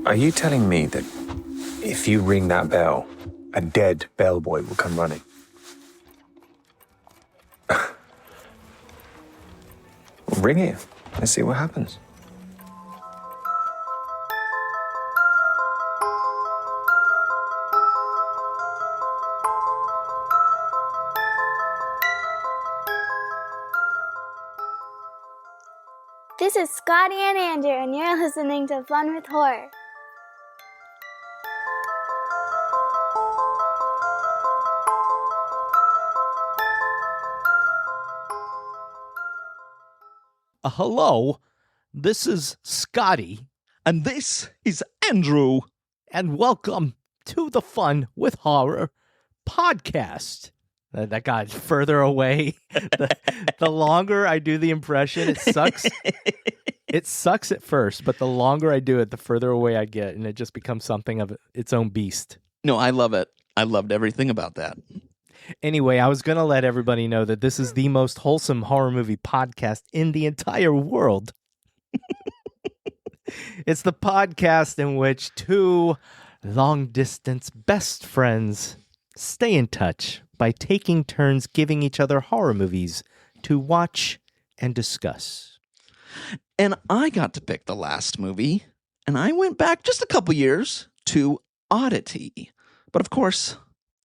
Are you telling me that if you ring that bell, a dead bellboy will come running? Ring it. Let's see what happens. This is Scotty and Andrew, and you're listening to Fun with Horror. Hello, this is Scotty. And this is Andrew. And welcome to the Fun with Horror podcast. That got further away. The longer I do the impression, it sucks. It sucks at first, but the longer I do it, the further away I get, and it just becomes something of its own beast. No, I love it. I loved everything about that. Anyway, I was going to let everybody know that this is the most wholesome horror movie podcast in the entire world. It's the podcast in which two long-distance best friends stay in touch by taking turns giving each other horror movies to watch and discuss. And I got to pick the last movie, and I went back just a couple years to Oddity. But of course,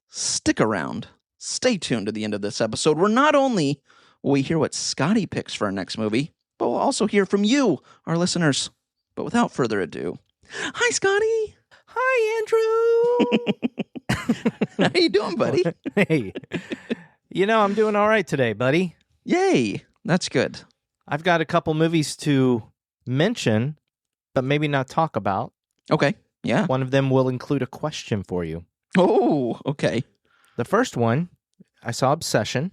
stick around. Stay tuned to the end of this episode, where not only will we hear what Scotty picks for our next movie, but we'll also hear from you, our listeners. But without further ado, hi, Scotty. Hi, Andrew. How you doing, buddy? Hey, I'm doing all right today, buddy. Yay. That's good. I've got a couple movies to mention, but maybe not talk about. Okay. Yeah. One of them will include a question for you. Oh, okay. The first one, I saw Obsession.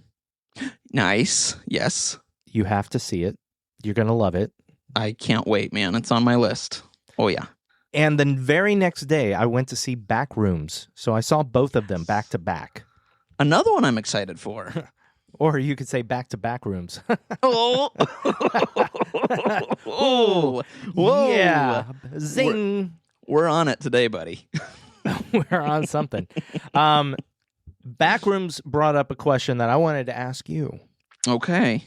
Nice. Yes. You have to see it. You're going to love it. I can't wait, man. It's on my list. Oh, yeah. And the very next day, I went to see Backrooms. So I saw both of them back to back. Another one I'm excited for. Or you could say back to Backrooms. Oh. Oh. Whoa. Yeah. Zing. We're on it today, buddy. We're on something. Backrooms brought up a question that I wanted to ask you. Okay.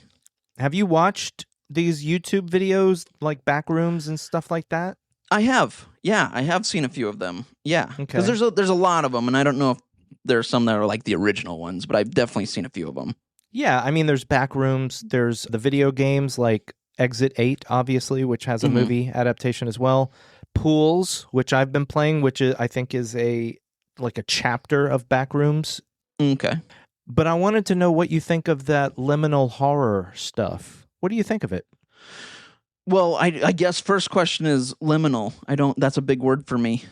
Have you watched these YouTube videos like Backrooms and stuff like that? I have. Yeah, I have seen a few of them. Yeah. Okay. Because there's a lot of them, and I don't know if there's some that are like the original ones, but I've definitely seen a few of them. Yeah, I mean, there's Backrooms. There's the video games like Exit 8, obviously, which has a movie adaptation as well. Pools, which I've been playing, which I think is a chapter of Backrooms. Okay. But I wanted to know what you think of that liminal horror stuff. What do you think of it? Well, I guess first question is liminal. That's a big word for me.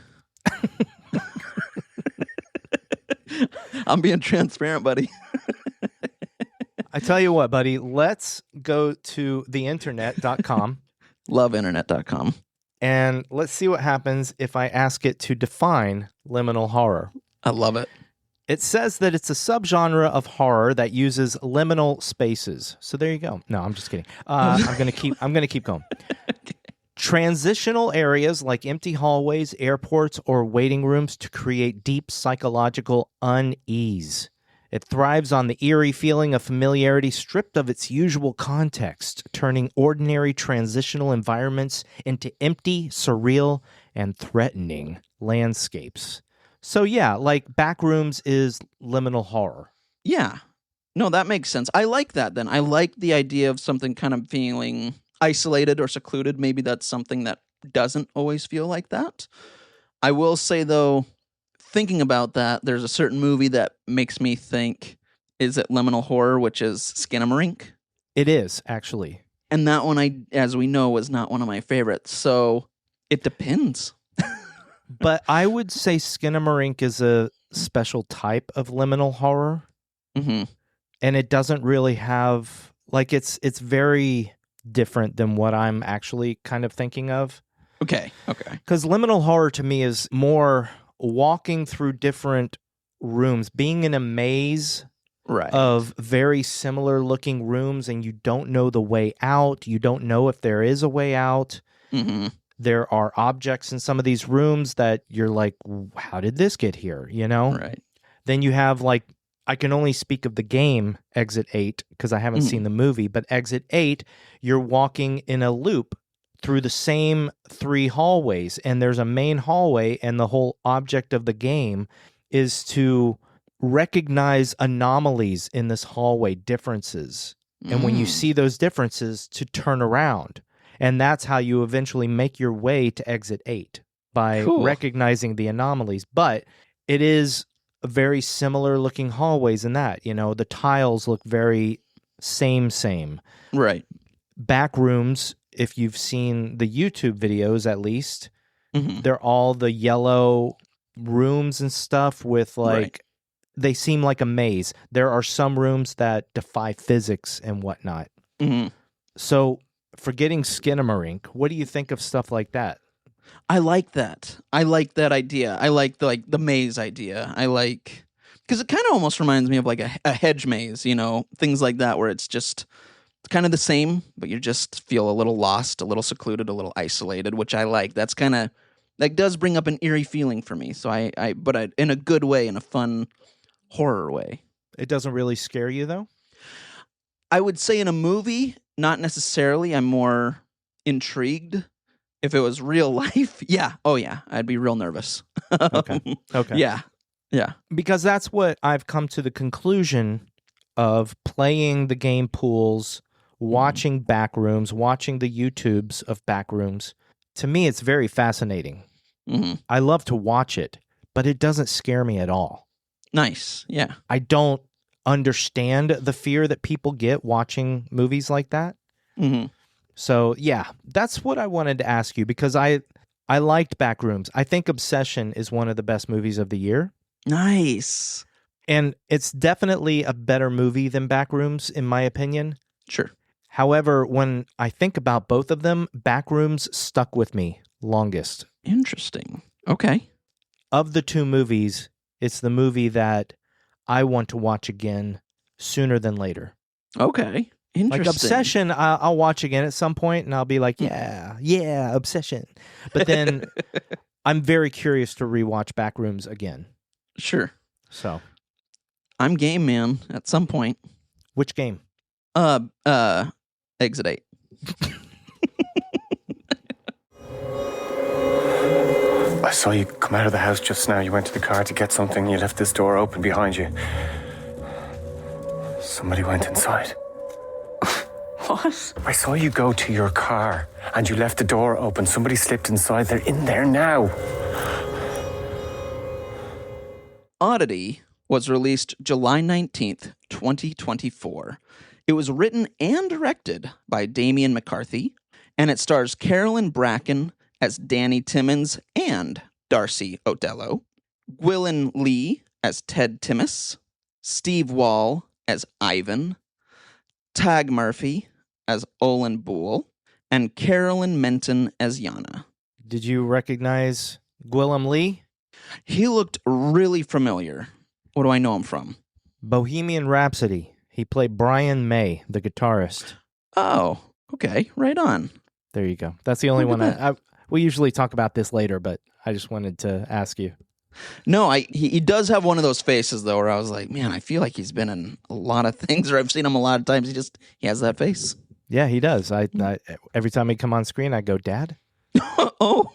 I'm being transparent, buddy. I tell you what, buddy, let's go to theinternet.com. Loveinternet.com. And let's see what happens if I ask it to define liminal horror. I love it. It says that it's a subgenre of horror that uses liminal spaces. So there you go. No, I'm just kidding. I'm gonna keep going. Transitional areas like empty hallways, airports, or waiting rooms to create deep psychological unease. It thrives on the eerie feeling of familiarity stripped of its usual context, turning ordinary transitional environments into empty, surreal, and threatening landscapes. So yeah, like Backrooms is liminal horror. Yeah. No, that makes sense. I like that then. I like the idea of something kind of feeling isolated or secluded. Maybe that's something that doesn't always feel like that. I will say, though, thinking about that, there's a certain movie that makes me think, is it liminal horror, which is Skinamarink? It is, actually. And that one, as we know, was not one of my favorites. So it depends. But I would say Skinamarink is a special type of liminal horror. Mm-hmm. And it doesn't really have, it's very different than what I'm actually kind of thinking of. Okay. Because liminal horror to me is more walking through different rooms, being in a maze of very similar looking rooms, and you don't know the way out. You don't know if there is a way out. Mm-hmm. There are objects in some of these rooms that you're like, how did this get here? You know? Right. Then you have like, I can only speak of the game Exit 8 because I haven't seen the movie, but Exit 8, you're walking in a loop through the same 3 hallways, and there's a main hallway, and the whole object of the game is to recognize anomalies in this hallway, differences. And when you see those differences, to turn around. And that's how you eventually make your way to Exit 8, by recognizing the anomalies. But it is a very similar looking hallways in that, you know, the tiles look very same. Right. Back rooms, if you've seen the YouTube videos at least, they're all the yellow rooms and stuff with like, they seem like a maze. There are some rooms that defy physics and whatnot. So forgetting Skinamarink, what do you think of stuff like that? I like that. I like that idea. I like the maze idea. I like, because it kind of almost reminds me of like a hedge maze, you know, things like that, where it's just kind of the same, but you just feel a little lost, a little secluded, a little isolated, which I like. That's kind of, that does bring up an eerie feeling for me. So but in a good way, in a fun horror way. It doesn't really scare you though? I would say in a movie, not necessarily. I'm more intrigued. If it was real life, yeah. Oh, yeah. I'd be real nervous. Okay. Yeah. Because that's what I've come to the conclusion of playing the game pools, watching backrooms, watching the YouTubes of backrooms. To me, it's very fascinating. I love to watch it, but it doesn't scare me at all. Nice. Yeah. I don't understand the fear that people get watching movies like that. So, yeah, that's what I wanted to ask you, because I liked Backrooms. I think Obsession is one of the best movies of the year. Nice. And it's definitely a better movie than Backrooms, in my opinion. Sure. However, when I think about both of them, Backrooms stuck with me longest. Interesting. Okay. Of the 2 movies, it's the movie that I want to watch again sooner than later. Okay. Interesting. Like Obsession, I'll watch again at some point, and I'll be like, yeah, Obsession. But then I'm very curious to rewatch Backrooms again. Sure. So I'm game, man, at some point. which game? Exit 8. I saw you come out of the house just now. You went to the car to get something. You left this door open behind you. Somebody went inside. What? I saw you go to your car and you left the door open. Somebody slipped inside. They're in there now. Oddity was released July 19th, 2024. It was written and directed by Damian McCarthy, and it stars Carolyn Bracken as Danny Timmons and Darcy Odello, Gwilyn Lee as Ted Timmis, Steve Wall as Ivan, Tag Murphy as Olin Boole, and Carolyn Menton as Yana. Did you recognize Gwilym Lee? He looked really familiar. What do I know him from? Bohemian Rhapsody. He played Brian May, the guitarist. Oh, okay. Right on. There you go. That's the only one. We usually talk about this later, but I just wanted to ask you. No, he does have one of those faces, though, where I was like, man, I feel like he's been in a lot of things, or I've seen him a lot of times. He has that face. Yeah, he does. I every time he come on screen, I go, Dad? Oh.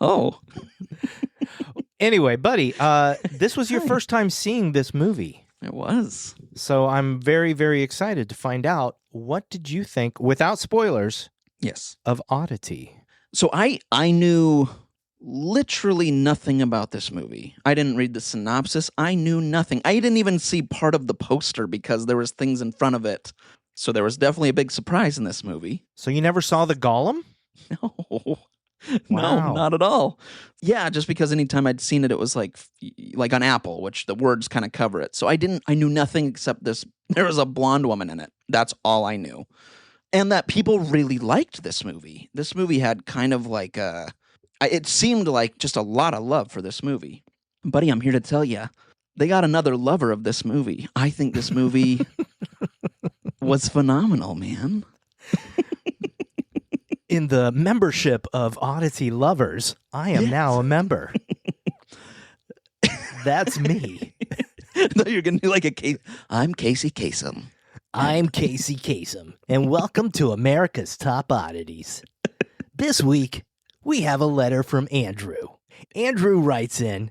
Oh. Anyway, buddy, this was your first time seeing this movie. It was. So I'm very, very excited to find out, what did you think, without spoilers, Yes. of Oddity? So I knew literally nothing about this movie. I didn't read the synopsis. I knew nothing. I didn't even see part of the poster because there was things in front of it. So there was definitely a big surprise in this movie. So you never saw the Golem? No. Wow. No, not at all. Yeah, just because anytime I'd seen it, it was like on Apple, which the words kind of cover it. So I knew nothing except this. There was a blonde woman in it. That's all I knew. And that people really liked this movie. This movie had kind of like it seemed like just a lot of love for this movie. Buddy, I'm here to tell you, they got another lover of this movie. I think this movie was phenomenal, man. in the membership of Oddity lovers, I am now a member. That's me. No, you're going to do like a case. I'm Casey Kasem. I'm Casey Kasem, and welcome to America's Top Oddities. This week, we have a letter from Andrew. Andrew writes in,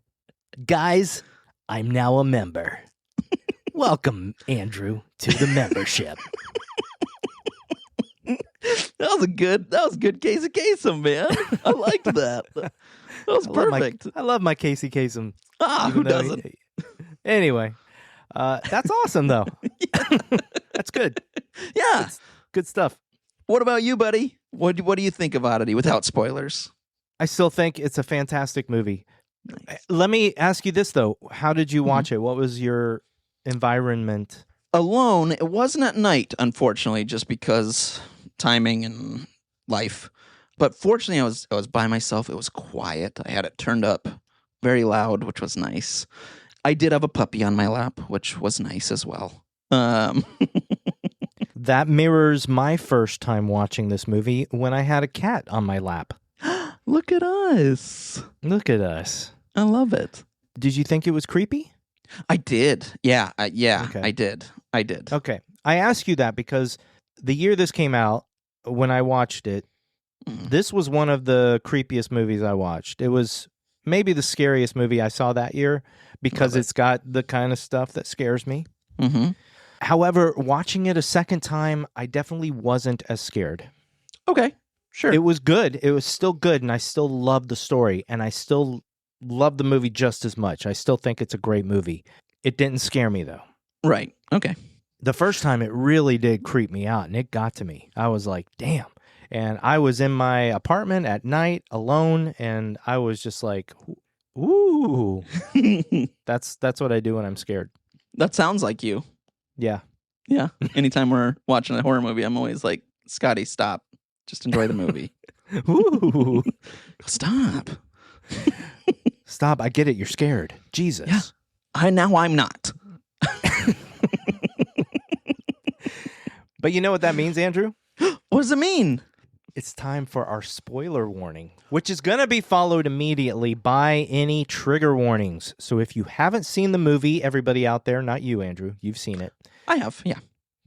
"Guys, I'm now a member." Welcome, Andrew, to the membership. That was good Casey Kasem, man. I liked that. That was perfect. I love my Casey Kasem. Who doesn't? Anyway, that's awesome, though. That's good. Yeah. Good stuff. What about you, buddy? What do you think of Oddity without spoilers? I still think it's a fantastic movie. Nice. Let me ask you this, though. How did you watch it? What was your environment? Alone. It wasn't at night, unfortunately, just because timing and life. But fortunately, I was by myself. It was quiet. I had it turned up very loud, which was nice. I did have a puppy on my lap, which was nice as well. That mirrors my first time watching this movie when I had a cat on my lap. Look at us. Look at us. I love it. Did you think it was creepy? I did. Yeah. Okay. I did. Okay. I ask you that because the year this came out, when I watched it, this was one of the creepiest movies I watched. It was maybe the scariest movie I saw that year because it's got the kind of stuff that scares me. Mm-hmm. However, watching it a second time, I definitely wasn't as scared. Okay. Sure. It was good. It was still good, and I still love the story, and I still love the movie just as much. I still think it's a great movie. It didn't scare me, though. Right. Okay. The first time, it really did creep me out, and it got to me. I was like, damn. And I was in my apartment at night alone, and I was just like, ooh. That's what I do when I'm scared. That sounds like you. Yeah. Yeah. Anytime we're watching a horror movie, I'm always like, Scotty, stop. Just enjoy the movie. Ooh. Stop. Stop. I get it. You're scared. Jesus. Yeah. I'm not. But you know what that means, Andrew? What does it mean? It's time for our spoiler warning, which is going to be followed immediately by any trigger warnings. So if you haven't seen the movie, everybody out there, not you, Andrew, you've seen it. I have, yeah.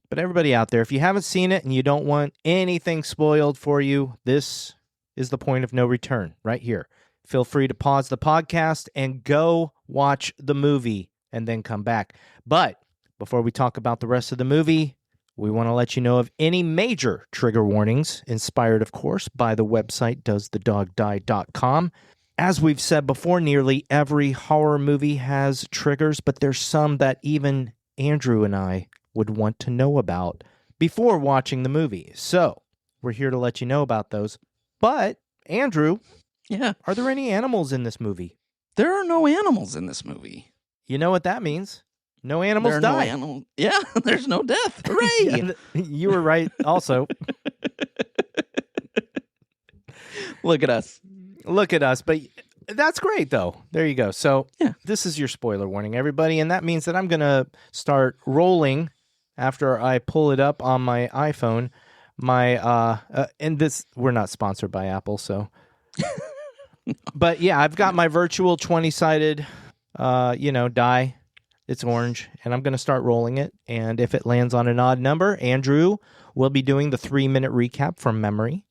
But everybody out there, if you haven't seen it and you don't want anything spoiled for you, this is the point of no return right here. Feel free to pause the podcast and go watch the movie and then come back. But before we talk about the rest of the movie, we want to let you know of any major trigger warnings, inspired, of course, by the website doesthedogdie.com. As we've said before, nearly every horror movie has triggers, but there's some that even Andrew and I would want to know about before watching the movie. So we're here to let you know about those. But, Andrew, Yeah. are there any animals in this movie? There are no animals in this movie. You know what that means? No animals There are die. no animals. Yeah, there's no death. Hooray! Yeah, you were right also. Look at us. Look at us. But that's great, though. There you go. So Yeah. This is your spoiler warning, everybody. And that means that I'm going to start rolling after I pull it up on my iPhone. And this, we're not sponsored by Apple, so. But yeah, I've got my virtual 20-sided, die. It's orange, and I'm going to start rolling it. And if it lands on an odd number, Andrew will be doing the 3-minute recap from memory.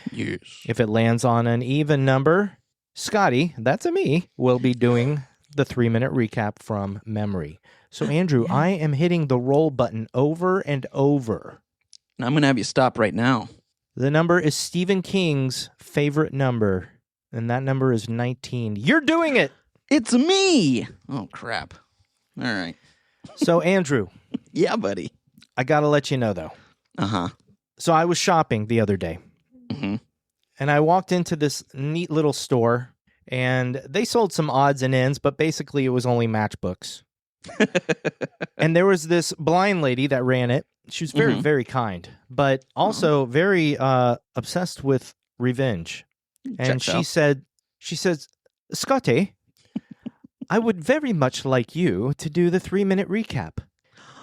Yes. If it lands on an even number, Scotty, that's a me, will be doing the 3-minute recap from memory. So, Andrew, I am hitting the roll button over and over. I'm going to have you stop right now. The number is Stephen King's favorite number, and that number is 19. You're doing it! It's me! Oh, crap. All right. So, Andrew, Yeah, buddy. I got to let you know, though. Uh-huh. So I was shopping the other day, Mm-hmm. and I walked into this neat little store, and they sold some odds and ends, but basically it was only matchbooks. And there was this blind lady that ran it. She was very, very kind, but also very obsessed with revenge. And Checks out. she says, Scotty, I would very much like you to do the 3-minute recap.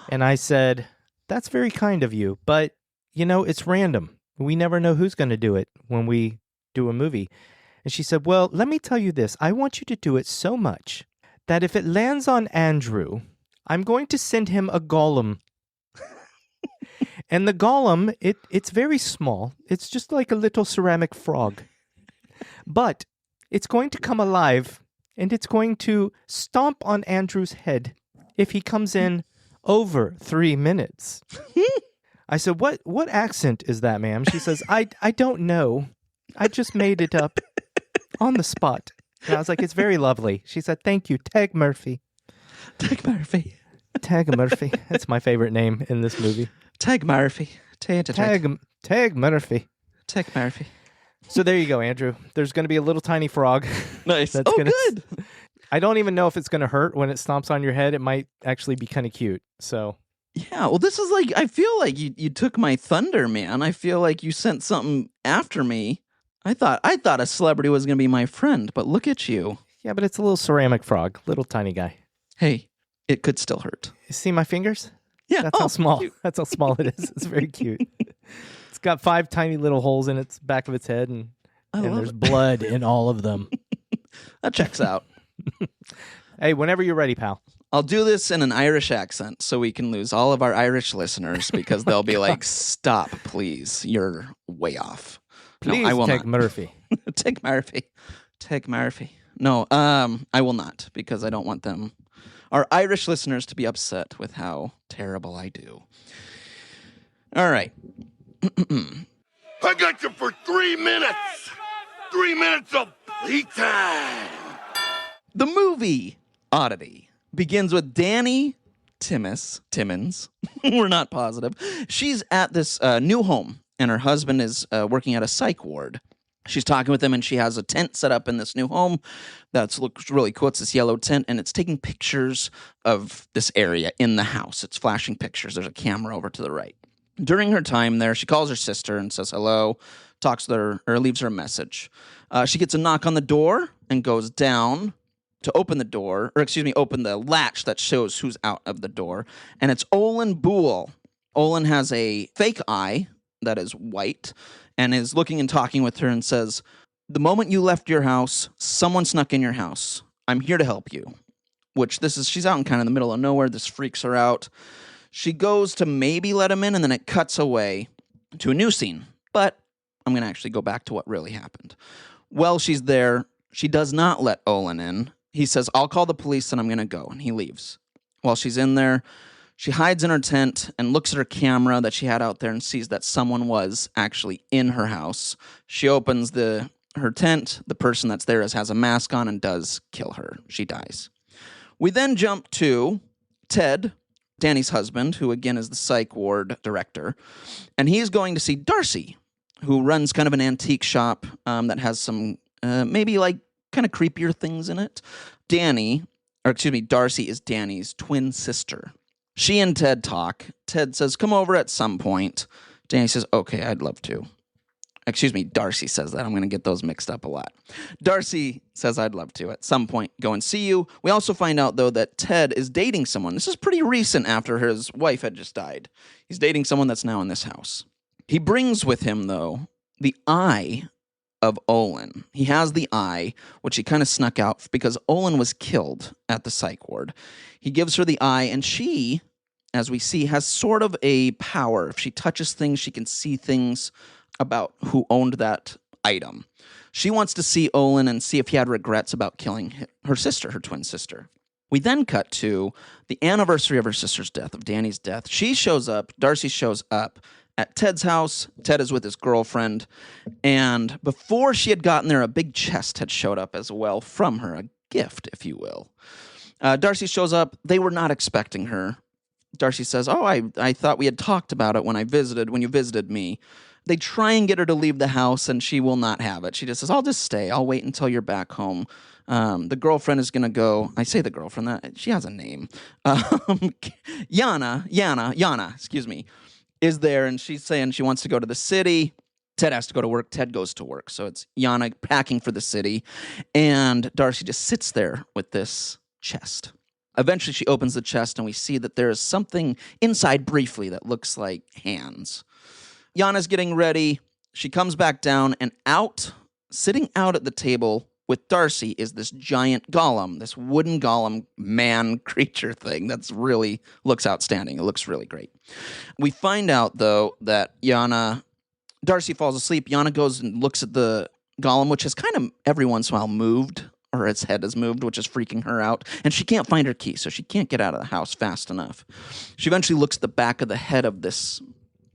And I said, that's very kind of you, but, it's random. We never know who's going to do it when we do a movie. And she said, well, let me tell you this. I want you to do it so much that if it lands on Andrew, I'm going to send him a golem. And the golem, it's very small. It's just like a little ceramic frog. But it's going to come alive, and it's going to stomp on Andrew's head if he comes in over 3 minutes. I said, what accent is that, ma'am? She says, I don't know. I just made it up on the spot. And I was like, it's very lovely. She said, thank you, Tag Murphy. Tag Murphy. Tag Murphy. That's my favorite name in this movie. Tag Murphy. Tag Murphy. Tag Murphy. So there you go, Andrew. There's going to be a little tiny frog. Nice. That's Good. I don't even know if it's going to hurt when it stomps on your head. It might actually be kind of cute. So Yeah, well, this is like, I feel like you took my thunder, man. I feel like you sent something after me. I thought a celebrity was going to be my friend, but look at you. yeah, but it's a little ceramic frog, little tiny guy. Hey, it could still hurt. You see my fingers? Yeah. That's how small. Cute. That's how small it is. It's very cute. It's got 5 tiny little holes in its back of its head, and love there's it. blood in all of them. That checks out. Hey, whenever you're ready, pal. I'll do this in an Irish accent so we can lose all of our Irish listeners because they'll be like, stop, please. You're way off. Please no, I will take not. Murphy. Take Murphy. Take Murphy. No, I will not because I don't want them, our Irish listeners, to be upset with how terrible I do. All right. I got you for 3 minutes. 3 minutes of playtime. The movie Oddity begins with Danny Timmins. We're not positive. She's at this new home, and her husband is working at a psych ward. She's talking with him, and she has a tent set up in this new home that looks really cool. It's this yellow tent, and it's taking pictures of this area in the house. It's flashing pictures. There's a camera over to the right. During her time there, she calls her sister and says hello, talks to her, or leaves her a message. She gets a knock on the door and goes down to open the door, open the latch that shows who's out of the door, and it's Olin Boole. Olin has a fake eye that is white and is looking and talking with her and says, the moment you left your house, someone snuck in your house. I'm here to help you. She's out in kind of the middle of nowhere. This freaks her out. She goes to maybe let him in, and then it cuts away to a new scene. But I'm going to actually go back to what really happened. While she's there, she does not let Olin in. He says, I'll call the police and I'm going to go. And he leaves. While she's in there, she hides in her tent and looks at her camera that she had out there and sees that someone was actually in her house. She opens her tent. The person that's there has a mask on and does kill her. She dies. We then jump to Ted, Danny's husband, who again is the psych ward director. And he's going to see Darcy, who runs kind of an antique shop that has some maybe like kind of creepier things in it. Darcy is Danny's twin sister. She and Ted talk. Ted says, come over at some point. Danny says, okay, I'd love to. Darcy says that. I'm going to get those mixed up a lot. Darcy says, I'd love to at some point go and see you. We also find out, though, that Ted is dating someone. This is pretty recent after his wife had just died. He's dating someone that's now in this house. He brings with him, though, the eye of Olin. He has the eye, which he kind of snuck out because Olin was killed at the psych ward. He gives her the eye, and she, as we see, has sort of a power. If she touches things, she can see things about who owned that item. She wants to see Olin and see if he had regrets about killing her sister, her twin sister. We then cut to the anniversary of her sister's death, of Danny's death. She shows up, Darcy shows up at Ted's house. Ted is with his girlfriend. And before she had gotten there, a big chest had showed up as well from her, a gift, if you will. Darcy shows up. They were not expecting her. Darcy says, I thought we had talked about it when you visited me. They try and get her to leave the house, and she will not have it. She just says, I'll just stay. I'll wait until you're back home. The girlfriend is going to go. I say the girlfriend. She has a name. Yana, excuse me, is there, and she's saying she wants to go to the city. Ted has to go to work. Ted goes to work. So it's Yana packing for the city, and Darcy just sits there with this chest. Eventually, she opens the chest, and we see that there is something inside briefly that looks like hands. Yana's getting ready. She comes back down, and sitting out at the table with Darcy is this giant golem, this wooden golem man creature thing that's really looks outstanding. It looks really great. We find out, though, that Darcy falls asleep. Yana goes and looks at the golem, which has kind of every once in a while moved, or its head has moved, which is freaking her out. And she can't find her key, so she can't get out of the house fast enough. She eventually looks at the back of the head of this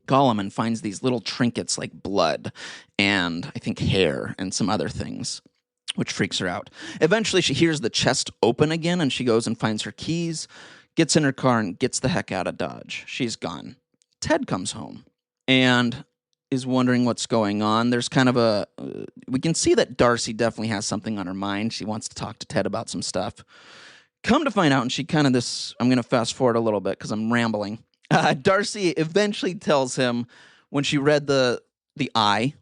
golem and finds these little trinkets like blood and I think hair and some other things, which freaks her out. Eventually, she hears the chest open again, and she goes and finds her keys, gets in her car, and gets the heck out of Dodge. She's gone. Ted comes home and is wondering what's going on. There's kind of we can see that Darcy definitely has something on her mind. She wants to talk to Ted about some stuff. Come to find out, and she kind of I'm going to fast forward a little bit because I'm rambling. Darcy eventually tells him when she read the eye,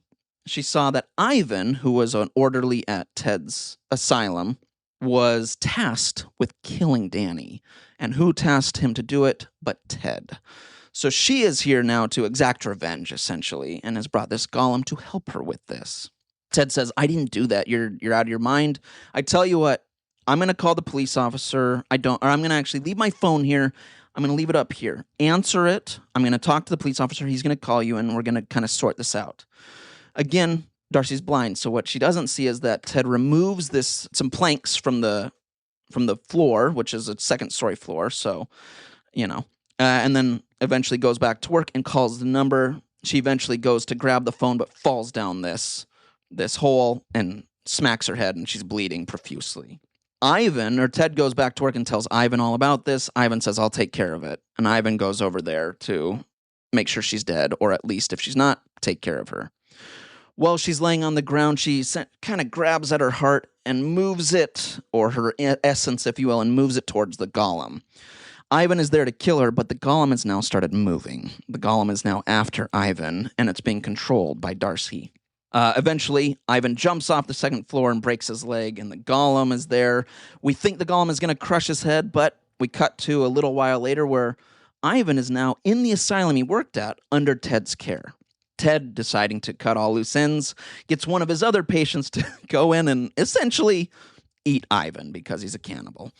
she saw that Ivan, who was an orderly at Ted's asylum, was tasked with killing Danny. And who tasked him to do it but Ted? So she is here now to exact revenge, essentially, and has brought this golem to help her with this. Ted says, I didn't do that. You're out of your mind. I tell you what, I'm going to call the police officer. I'm going to actually leave my phone here. I'm going to leave it up here. Answer it. I'm going to talk to the police officer. He's going to call you, and we're going to kind of sort this out. Again, Darcy's blind, so what she doesn't see is that Ted removes some planks from the floor, which is a second-story floor, so, and then eventually goes back to work and calls the number. She eventually goes to grab the phone, but falls down this hole and smacks her head, and she's bleeding profusely. Ted goes back to work and tells Ivan all about this. Ivan says, I'll take care of it. And Ivan goes over there to make sure she's dead, or at least if she's not, take care of her. While she's laying on the ground, she kind of grabs at her heart and moves it, or her essence, if you will, and moves it towards the golem. Ivan is there to kill her, but the golem has now started moving. The golem is now after Ivan, and it's being controlled by Darcy. Eventually, Ivan jumps off the second floor and breaks his leg, and the golem is there. We think the golem is going to crush his head, but we cut to a little while later where Ivan is now in the asylum he worked at under Ted's care. Ted, deciding to cut all loose ends, gets one of his other patients to go in and essentially eat Ivan because he's a cannibal.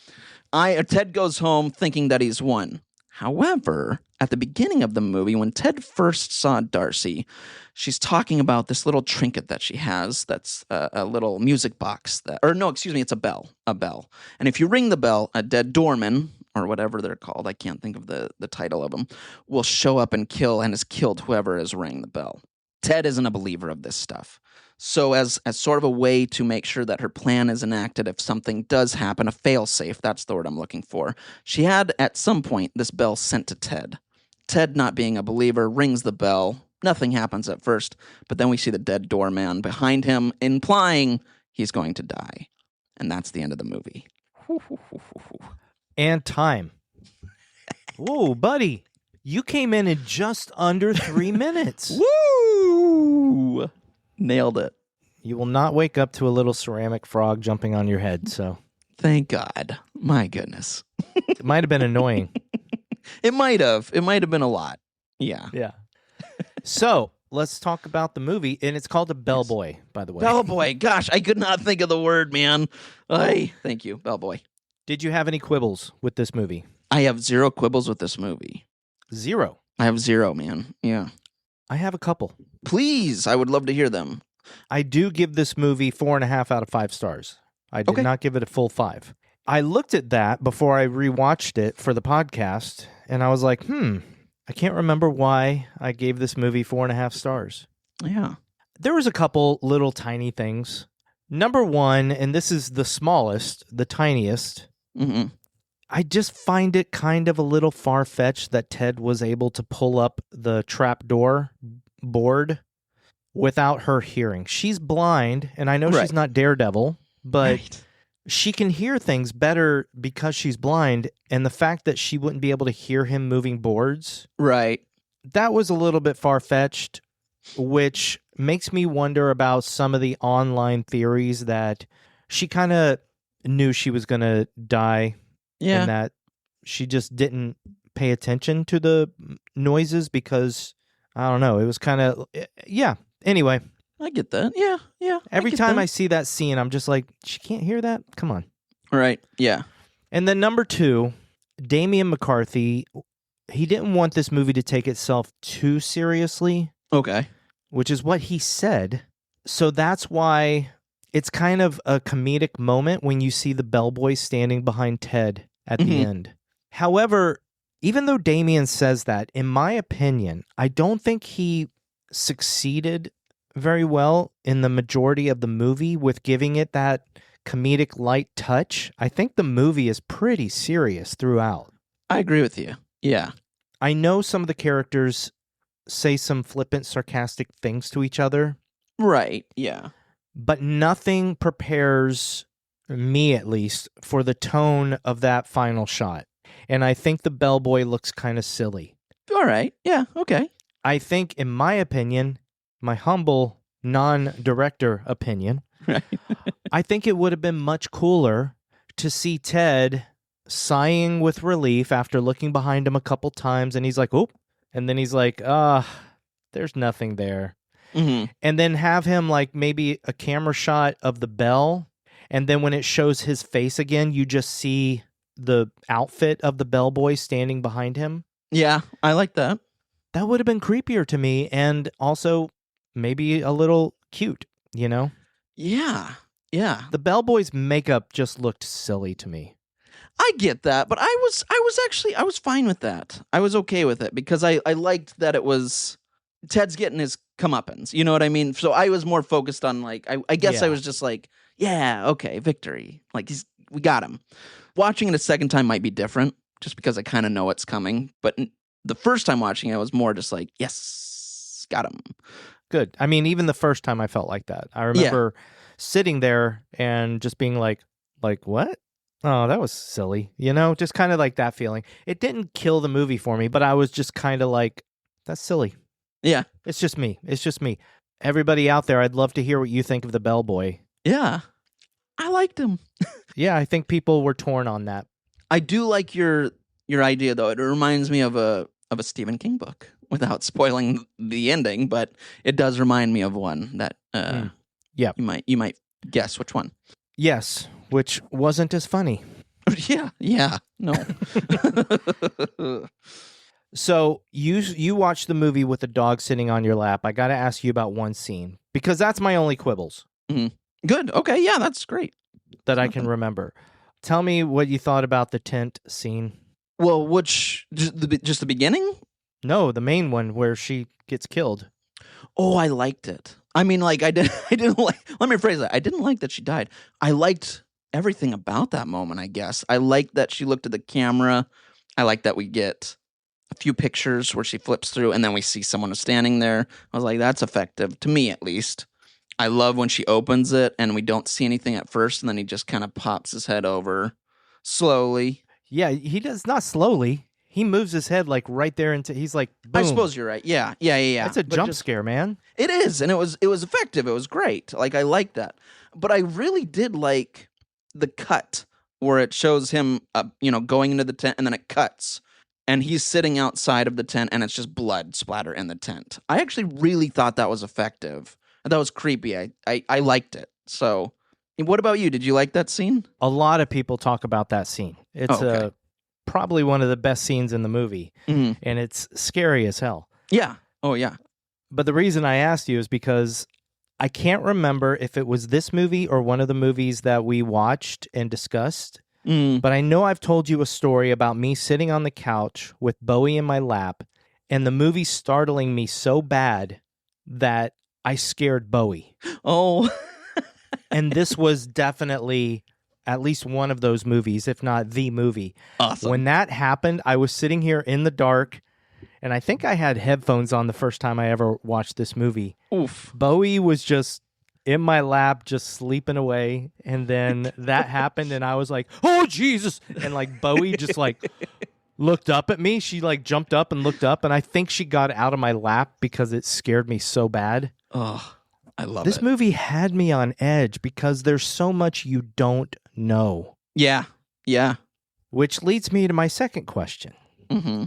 Ted goes home thinking that he's won. However, at the beginning of the movie, when Ted first saw Darcy, she's talking about this little trinket that she has that's a little music box. It's a bell. And if you ring the bell, a dead doorman, or whatever they're called, I can't think of the title of them, will show up and kill and has killed whoever has rang the bell. Ted isn't a believer of this stuff. So as sort of a way to make sure that her plan is enacted if something does happen, a fail-safe, that's the word I'm looking for, she had at some point this bell sent to Ted. Ted, not being a believer, rings the bell. Nothing happens at first, but then we see the dead doorman behind him, implying he's going to die. And that's the end of the movie. And time. Whoa, buddy. You came in just under 3 minutes. Woo! Nailed it. You will not wake up to a little ceramic frog jumping on your head, so. Thank God. My goodness. It might have been annoying. It might have. It might have been a lot. Yeah. Yeah. So, let's talk about the movie, and it's called The Bellboy, by the way. Bellboy. Gosh, I could not think of the word, man. Thank you, Bellboy. Did you have any quibbles with this movie? I have zero quibbles with this movie. Zero? I have zero, man. Yeah. I have a couple. Please, I would love to hear them. I do give this movie 4.5 out of 5 stars. I did not give it a full 5. I looked at that before I rewatched it for the podcast, and I was like, I can't remember why I gave this movie 4.5 stars. Yeah. There was a couple little tiny things. Number one, and this is the smallest, the tiniest, I just find it kind of a little far-fetched that Ted was able to pull up the trapdoor board without her hearing. She's blind, and I know she's not Daredevil, but she can hear things better because she's blind, and the fact that she wouldn't be able to hear him moving boards, that was a little bit far-fetched, which makes me wonder about some of the online theories that she kind of knew she was going to die. And that she just didn't pay attention to the noises because, I don't know. It was kind of, yeah. Anyway, I get that. Yeah, yeah. every get time that. I see that scene, I'm just like, she can't hear that? Come on. Right, yeah. And then number 2, Damian McCarthy, he didn't want this movie to take itself too seriously. Okay. Which is what he said. So that's why it's kind of a comedic moment when you see the bellboy standing behind Ted at the end. However, even though Damian says that, in my opinion, I don't think he succeeded very well in the majority of the movie with giving it that comedic light touch. I think the movie is pretty serious throughout. I agree with you. Yeah. I know some of the characters say some flippant, sarcastic things to each other. Right, yeah. But nothing prepares me, at least, for the tone of that final shot. And I think the bellboy looks kind of silly. All right, yeah, okay. I think, in my opinion, my humble non-director opinion, Right. I think it would have been much cooler to see Ted sighing with relief after looking behind him a couple times, and he's like, oh, and then he's like, there's nothing there. Mm-hmm. And then have him like maybe a camera shot of the bell, and then when it shows his face again, you just see the outfit of the bellboy standing behind him. Yeah, I like that. That would have been creepier to me, and also maybe a little cute, you know? Yeah, yeah. The bellboy's makeup just looked silly to me. I get that, but I was fine with that. I was okay with it because I liked that it was Ted's getting his comeuppance. You know what I mean? So I was more focused on like I guess I was just like, yeah, okay, victory. Like we got him. Watching it a second time might be different just because I kind of know what's coming, but the first time watching it, I was more just like, yes, got him. Good. I mean, even the first time I felt like that. I remember sitting there and just being like, what? Oh, that was silly. You know, just kind of like that feeling. It didn't kill the movie for me, but I was just kind of like, that's silly. Yeah. It's just me. It's just me. Everybody out there, I'd love to hear what you think of the bellboy. Yeah. I liked him. Yeah, I think people were torn on that. I do like your idea though. It reminds me of a Stephen King book without spoiling the ending, but it does remind me of one that yeah. You might guess which one. Yes, which wasn't as funny. Yeah. No. So you watched the movie with the dog sitting on your lap. I got to ask you about one scene because that's my only quibbles. Mm-hmm. Good. Okay. Yeah, that's great. That I can remember. Tell me what you thought about the tent scene. Well, just the beginning? No, the main one where she gets killed. Oh, I liked it. I mean, like I didn't like. Let me rephrase that. I didn't like that she died. I liked everything about that moment. I guess I liked that she looked at the camera. I like that we get a few pictures where she flips through, and then we see someone standing there. I was like, that's effective to me, at least. I love when she opens it and we don't see anything at first, and then he just kind of pops his head over slowly. Yeah, he does not slowly. He moves his head like right there into. He's like, boom. I suppose you're right. Yeah. That's a jump scare, man. It is, and it was effective. It was great. Like I liked that, but I really did like the cut where it shows him, going into the tent, and then it cuts, and he's sitting outside of the tent, and it's just blood splatter in the tent. I actually really thought that was effective. That was creepy. I liked it. So, what about you? Did you like that scene? A lot of people talk about that scene. It's probably one of the best scenes in the movie, and it's scary as hell. Yeah. Oh, yeah. But the reason I asked you is because I can't remember if it was this movie or one of the movies that we watched and discussed, but I know I've told you a story about me sitting on the couch with Bowie in my lap, and the movie startling me so bad that I scared Bowie. Oh. And this was definitely at least one of those movies, if not the movie. Awesome. When that happened, I was sitting here in the dark, and I think I had headphones on the first time I ever watched this movie. Oof. Bowie was just in my lap, just sleeping away, and then that happened, and I was like, oh, Jesus! And like Bowie just like looked up at me. She like jumped up and looked up, and I think she got out of my lap because it scared me so bad. Oh, I love this it. movie had me on edge because there's so much you don't know. Yeah. Which leads me to my second question. Mm-hmm.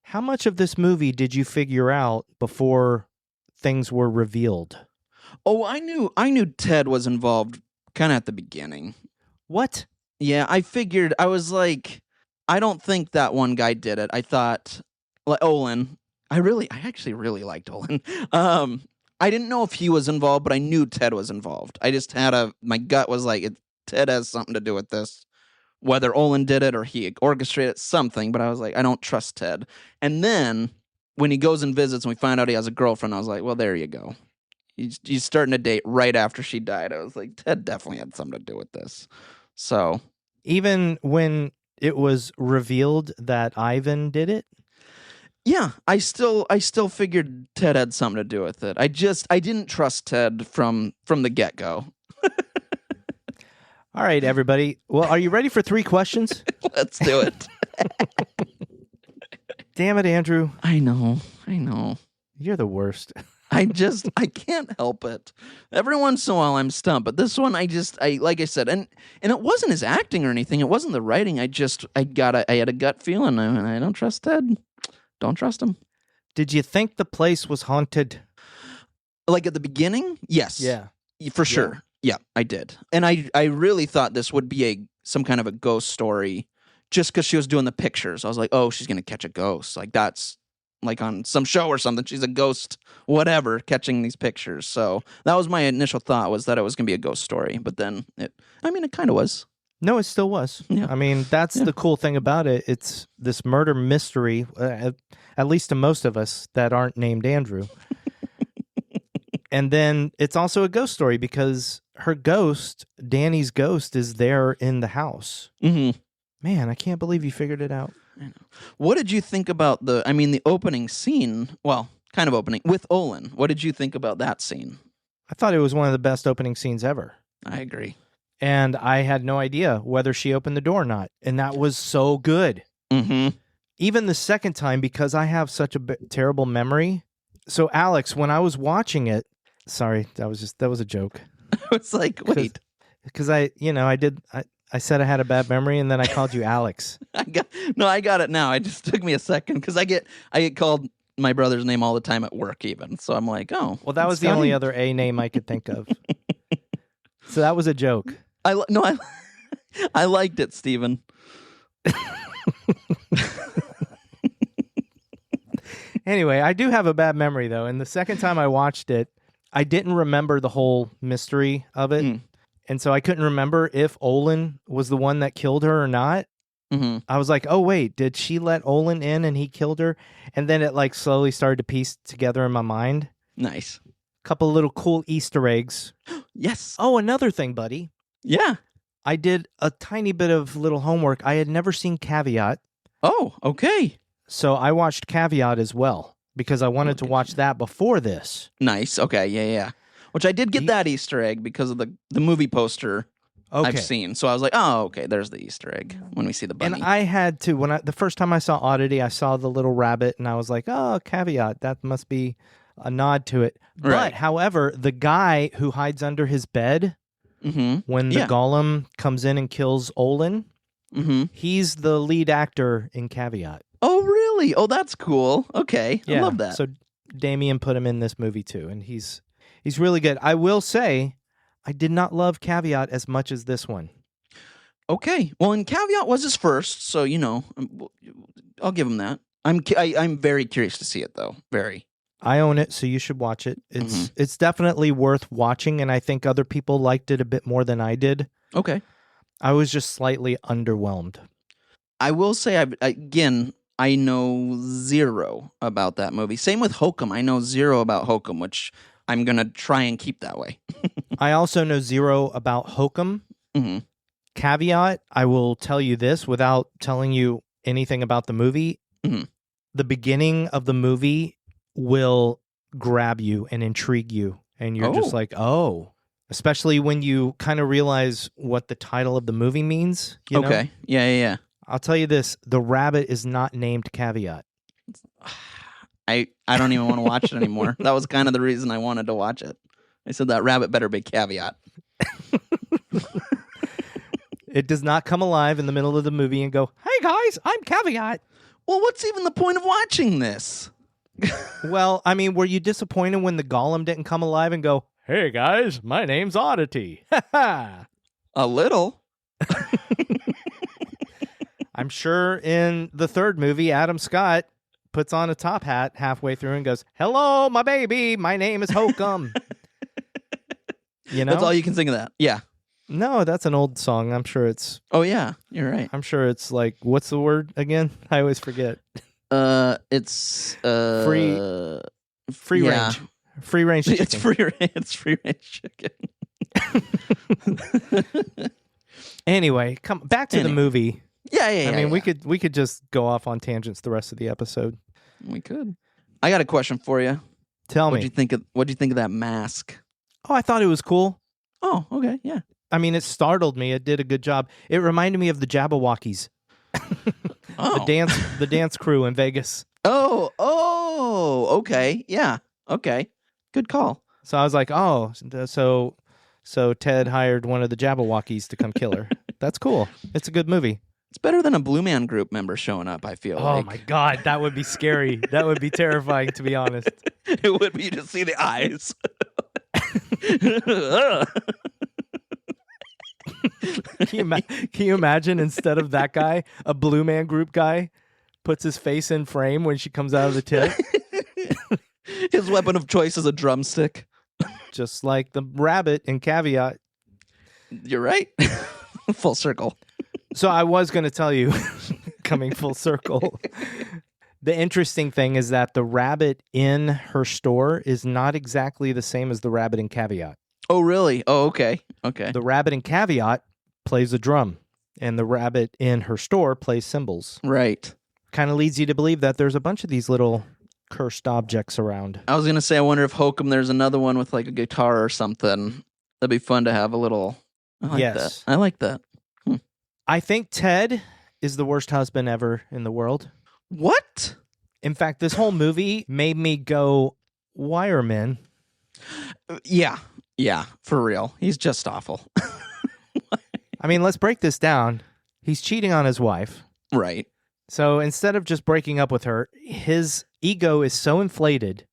How much of this movie did you figure out before things were revealed? Oh, I knew Ted was involved kind of at the beginning. What? Yeah, I figured. I was like, I don't think that one guy did it. I thought, like Olin. I actually really liked Olin. I didn't know if he was involved, but I knew Ted was involved. I just had my gut was like, Ted has something to do with this. Whether Olin did it or he orchestrated something, but I was like, I don't trust Ted. And then when he goes and visits and we find out he has a girlfriend, I was like, well, there you go. He's starting to date right after she died. I was like, Ted definitely had something to do with this. So even when it was revealed that Ivan did it? Yeah, I still figured Ted had something to do with it. I didn't trust Ted from the get-go. All right, everybody. Well, are you ready for 3 questions? Let's do it. Damn it, Andrew. I know. You're the worst. I can't help it. Every once in a while I'm stumped, but this one I like I said, and it wasn't his acting or anything. It wasn't the writing. I had a gut feeling, and I don't trust Ted. Don't trust him. Did you think the place was haunted? Like at the beginning? Yes. Yeah. For sure. Yeah, I did. And I really thought this would be some kind of a ghost story just because she was doing the pictures. I was like, oh, she's going to catch a ghost. Like that's like on some show or something. She's a ghost, whatever, catching these pictures. So that was my initial thought, was that it was going to be a ghost story. But then it kind of was. No, it still was. Yeah. I mean, that's the cool thing about it. It's this murder mystery, at least to most of us that aren't named Andrew. And then it's also a ghost story because her ghost, Danny's ghost, is there in the house. Mm-hmm. Man, I can't believe you figured it out. I know. What did you think about the opening scene? Well, kind of opening with Olin. What did you think about that scene? I thought it was one of the best opening scenes ever. I agree. And I had no idea whether she opened the door or not. And that was so good. Mm-hmm. Even the second time, because I have such a terrible memory. So, Alex, when I was watching it, sorry, that was a joke. It's like, wait. Because I said I had a bad memory, and then I called you Alex. I got it now. It just took me a second because I get called my brother's name all the time at work even. So I'm like, oh. Well, that was the only other A name I could think of. So that was a joke. I liked it, Stephen. Anyway, I do have a bad memory, though. And the second time I watched it, I didn't remember the whole mystery of it. And so I couldn't remember if Olin was the one that killed her or not. Mm-hmm. I was like, oh, wait, did she let Olin in and he killed her? And then it like slowly started to piece together in my mind. Nice. Couple of little cool Easter eggs. Yes. Oh, another thing, buddy. Yeah. I did a tiny bit of little homework. I had never seen Caveat. Oh, okay. So I watched Caveat as well because I wanted to watch that before this. Nice. Okay. Yeah. Which I did get that Easter egg because of the movie poster I've seen. So I was like, oh, okay, there's the Easter egg when we see the bunny. And I had to, the first time I saw Oddity, I saw the little rabbit and I was like, oh, Caveat, that must be a nod to it. Right. But however, the guy who hides under his bed when the golem comes in and kills Olin, he's the lead actor in Caveat. Oh, really? Oh, that's cool. Okay. Yeah. I love that. So Damian put him in this movie too, and he's really good. I will say, I did not love Caveat as much as this one. Okay. Well, and Caveat was his first, so, I'll give him that. I'm very curious to see it, though. Very. I own it, so you should watch it. It's definitely worth watching, and I think other people liked it a bit more than I did. Okay. I was just slightly underwhelmed. I will say, I know zero about that movie. Same with Hokum. I know zero about Hokum, which I'm going to try and keep that way. I also know zero about Hokum. Caveat, I will tell you this without telling you anything about the movie. The beginning of the movie will grab you and intrigue you. And you're just like, oh. Especially when you kind of realize what the title of the movie means. You know? Yeah. I'll tell you this. The rabbit is not named Caveat. I don't even want to watch it anymore. That was kind of the reason I wanted to watch it. I said that rabbit better be Caveat. It does not come alive in the middle of the movie and go, hey guys, I'm Caveat. Well, what's even the point of watching this? Well, I mean, were you disappointed when the golem didn't come alive and go, "Hey guys, my name's Oddity"? Ha A little. I'm sure in the third movie, Adam Scott puts on a top hat halfway through and goes, "Hello, my baby. My name is Hokum." You know? That's all you can sing of that. Yeah. No, that's an old song. I'm sure it's... Oh, yeah. You're right. I'm sure it's like... What's the word again? I always forget. It's... Free yeah. range. Free range chicken. It's free range chicken. Anyway, come back to the movie. Yeah. I mean, we could just go off on tangents the rest of the episode. We could. I got a question for you. Tell me. What'd you think of that mask? Oh, I thought it was cool. Oh, okay, yeah. I mean, it startled me. It did a good job. It reminded me of the Jabberwockies. Oh. The dance crew in Vegas. Oh, okay. Yeah. Okay. Good call. So I was like, oh, so Ted hired one of the Jabberwockies to come kill her. That's cool. It's a good movie. It's better than a Blue Man Group member showing up, I feel like. Oh my God, that would be scary. That would be terrifying, to be honest. It would be to see the eyes. Can you imagine, instead of that guy, a Blue Man Group guy puts his face in frame when she comes out of the tip? His weapon of choice is a drumstick. Just like the rabbit in Caveat. You're right. Full circle. So I was going to tell you, coming full circle, the interesting thing is that the rabbit in her store is not exactly the same as the rabbit in Caveat. Oh, really? Oh, okay. Okay. The rabbit in Caveat plays a drum, and the rabbit in her store plays cymbals. Right. Kind of leads you to believe that there's a bunch of these little cursed objects around. I was going to say, I wonder if Hokum, there's another one with like a guitar or something. That'd be fun to have a little... Yes. I like that. I think Ted is the worst husband ever in the world. What? In fact, this whole movie made me go, why are men? Yeah, for real. He's just awful. I mean, let's break this down. He's cheating on his wife. Right. So instead of just breaking up with her, his ego is so inflated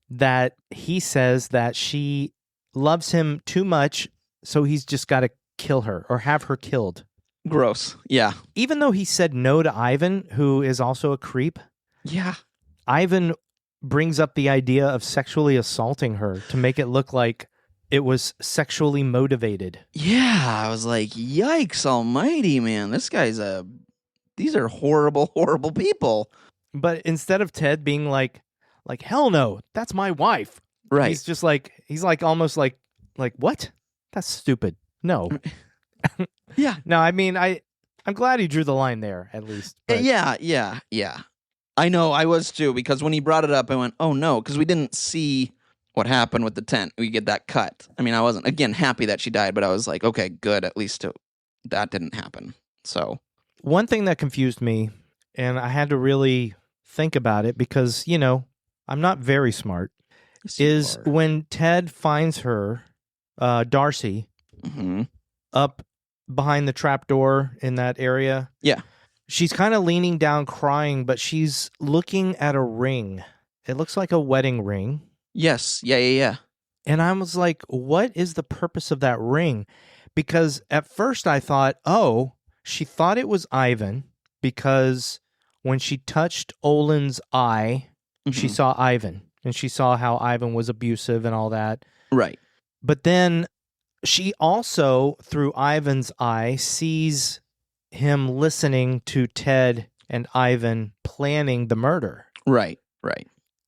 that he says that she loves him too much, so he's just got to kill her or have her killed. Gross. Yeah. Even though he said no to Ivan, who is also a creep. Yeah. Ivan brings up the idea of sexually assaulting her to make it look like it was sexually motivated. Yeah, I was like, yikes almighty, man. These are horrible, horrible people. But instead of Ted being like, hell no, that's my wife. Right. He's just like, almost like, what? That's stupid. No. Yeah. No, I mean, I'm glad he drew the line there, at least. But... Yeah. I know, I was too, because when he brought it up, I went, oh no, because we didn't see what happened with the tent. We get that cut. I mean, I wasn't, again, happy that she died, but I was like, okay, good, at least that didn't happen. So. One thing that confused me, and I had to really think about it because, I'm not very smart, is when Ted finds her, Darcy, up behind the trapdoor in that area. Yeah. She's kind of leaning down crying, but she's looking at a ring. It looks like a wedding ring. Yes. Yeah. And I was like, what is the purpose of that ring? Because at first I thought, she thought it was Ivan because when she touched Olin's eye, she saw Ivan. And she saw how Ivan was abusive and all that. Right. But then she also, through Ivan's eye, sees him listening to Ted and Ivan planning the murder. Right.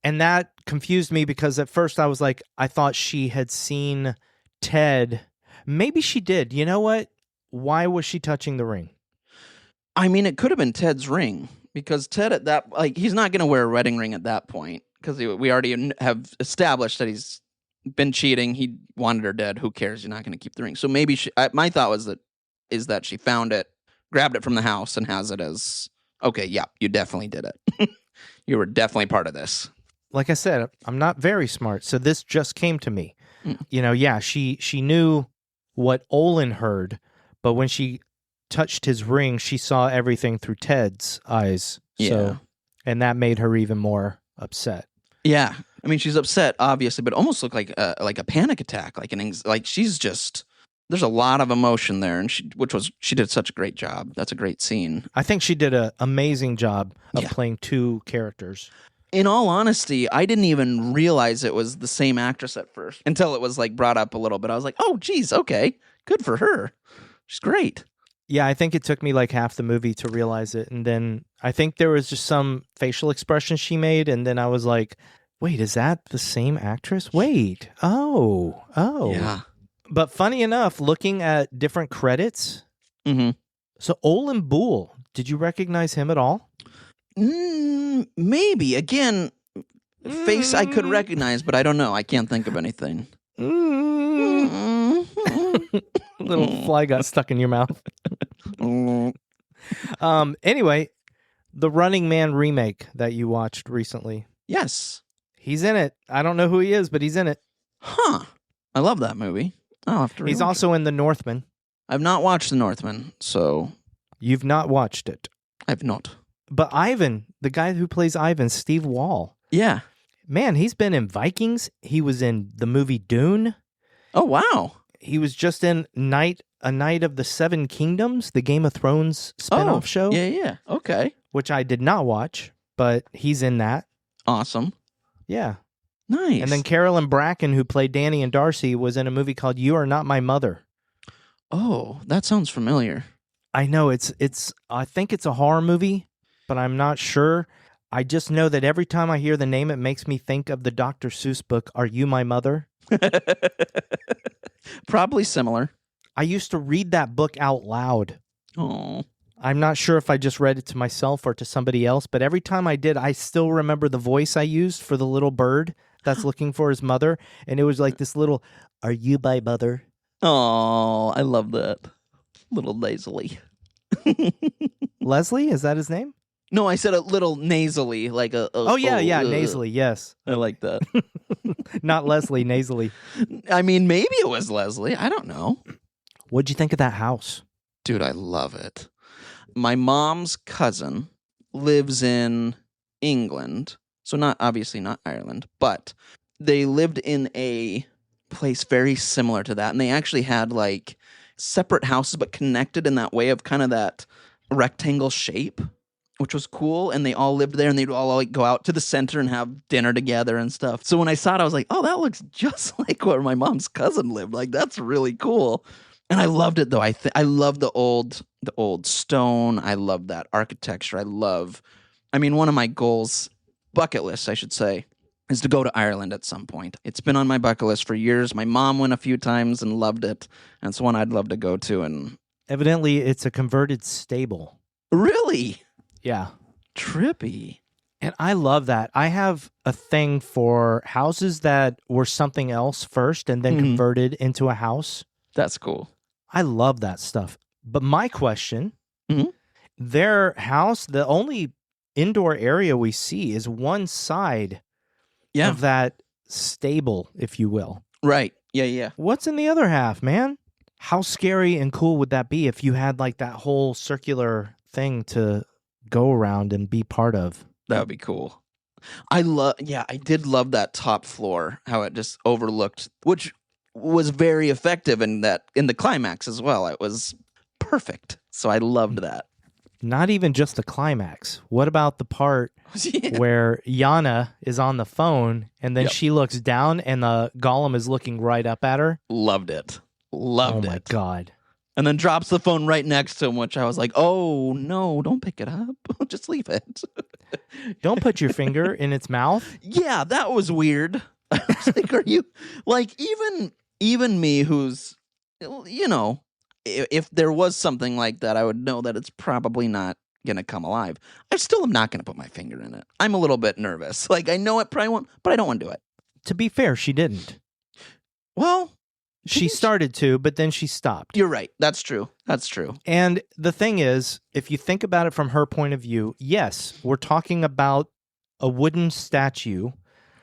And that confused me because at first I was like, I thought she had seen Ted. Maybe she did. You know what? Why was she touching the ring? I mean, it could have been Ted's ring because Ted at that, he's not going to wear a wedding ring at that point because we already have established that he's been cheating. He wanted her dead. Who cares? You're not going to keep the ring. So maybe my thought was that she found it, grabbed it from the house, and has it as, okay, yeah, you definitely did it. You were definitely part of this. Like I said, I'm not very smart, so this just came to me. She knew what Olin heard, but when she touched his ring, she saw everything through Ted's eyes. Yeah. So, and that made her even more upset. Yeah. I mean, she's upset, obviously, but it almost looked like a panic attack, like she's just. There's a lot of emotion there, and she did such a great job. That's a great scene. I think she did an amazing job of playing two characters. In all honesty, I didn't even realize it was the same actress at first until it was like brought up a little bit. I was like, oh, geez, okay, good for her. She's great. Yeah, I think it took me like half the movie to realize it, and then I think there was just some facial expression she made, and then I was like, wait, is that the same actress? Wait, oh. Yeah. But funny enough, looking at different credits, so Olin Boole, did you recognize him at all? Maybe. Again, face I could recognize, but I don't know. I can't think of anything. Little fly got stuck in your mouth. Anyway, the Running Man remake that you watched recently. Yes. He's in it. I don't know who he is, but he's in it. Huh. I love that movie. I'll have to He's rewatch also in The Northman. I've not watched The Northman, so... You've not watched it. I've not. But Ivan, the guy who plays Ivan, Steve Wall. Yeah. Man, he's been in Vikings. He was in the movie Dune. Oh, wow. He was just in A Night of the Seven Kingdoms, the Game of Thrones spinoff show. Yeah. Okay. Which I did not watch, but he's in that. Awesome. Yeah. Nice. And then Carolyn Bracken, who played Danny and Darcy, was in a movie called You Are Not My Mother. Oh, that sounds familiar. I know I think it's a horror movie, but I'm not sure. I just know that every time I hear the name, it makes me think of the Dr. Seuss book, Are You My Mother? Probably similar. I used to read that book out loud. Oh. I'm not sure if I just read it to myself or to somebody else, but every time I did, I still remember the voice I used for the little bird that's looking for his mother. And it was like this little, Are you my mother? Oh, I love that. Little nasally. Leslie, is that his name? No, I said a little nasally, like nasally, yes. I like that. Not Leslie, nasally. I mean, maybe it was Leslie. I don't know. What'd you think of that house? Dude, I love it. My mom's cousin lives in England, so obviously not Ireland, but they lived in a place very similar to that, and they actually had like separate houses but connected in that way of kind of that rectangle shape, which was cool. And they all lived there, and they'd all like go out to the center and have dinner together and stuff. So when I saw it, I was like, oh, that looks just like where my mom's cousin lived. Like, that's really cool. And I loved it though. I love the old stone. I love that architecture. I mean, one of my goals, bucket list, I should say, is to go to Ireland at some point. It's been on my bucket list for years. My mom went a few times and loved it. And it's one I'd love to go to. And Evidently, it's a converted stable. really? Yeah. Trippy. And I love that. I have a thing for houses that were something else first and then converted into a house. That's cool. I love that stuff. But my question, their house, the only indoor area we see is one side of that stable, if you will. Right. Yeah. What's in the other half, man? How scary and cool would that be if you had like that whole circular thing to go around and be part of? That would be cool. I did love that top floor, how it just overlooked, which was very effective in the climax as well. It was perfect. So I loved that. Not even just the climax. What about the part where Yana is on the phone and then she looks down and the golem is looking right up at her? Loved it. Loved it. Oh my God. And then drops the phone right next to him, which I was like, oh no, don't pick it up. Just leave it. Don't put your finger in its mouth. Yeah, that was weird. I was like, are you like even me who's, you know, if there was something like that, I would know that it's probably not going to come alive. I still am not going to put my finger in it. I'm a little bit nervous. Like, I know it probably won't, but I don't want to do it. To be fair, she didn't. Well, she started to, but then she stopped. You're right. That's true. That's true. And the thing is, if you think about it from her point of view, yes, we're talking about a wooden statue.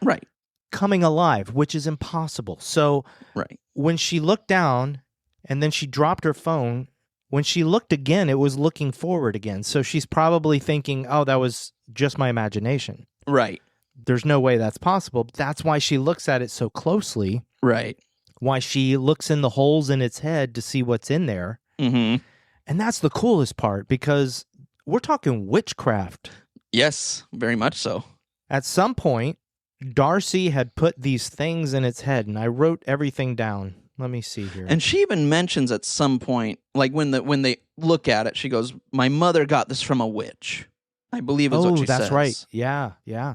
Right. Coming alive, which is impossible. So right. When she looked down and then she dropped her phone, when she looked again, it was looking forward again. So she's probably thinking, oh, that was just my imagination. Right. There's no way that's possible. That's why she looks at it so closely. Right. Why she looks in the holes in its head to see what's in there. Mm-hmm. And that's the coolest part, because we're talking witchcraft. Yes, very much so. At some point, Darcy had put these things in its head, and I wrote everything down. Let me see here. And she even mentions at some point, like when they look at it, she goes, "My mother got this from a witch," I believe is what she says. Oh, that's right. Yeah, yeah.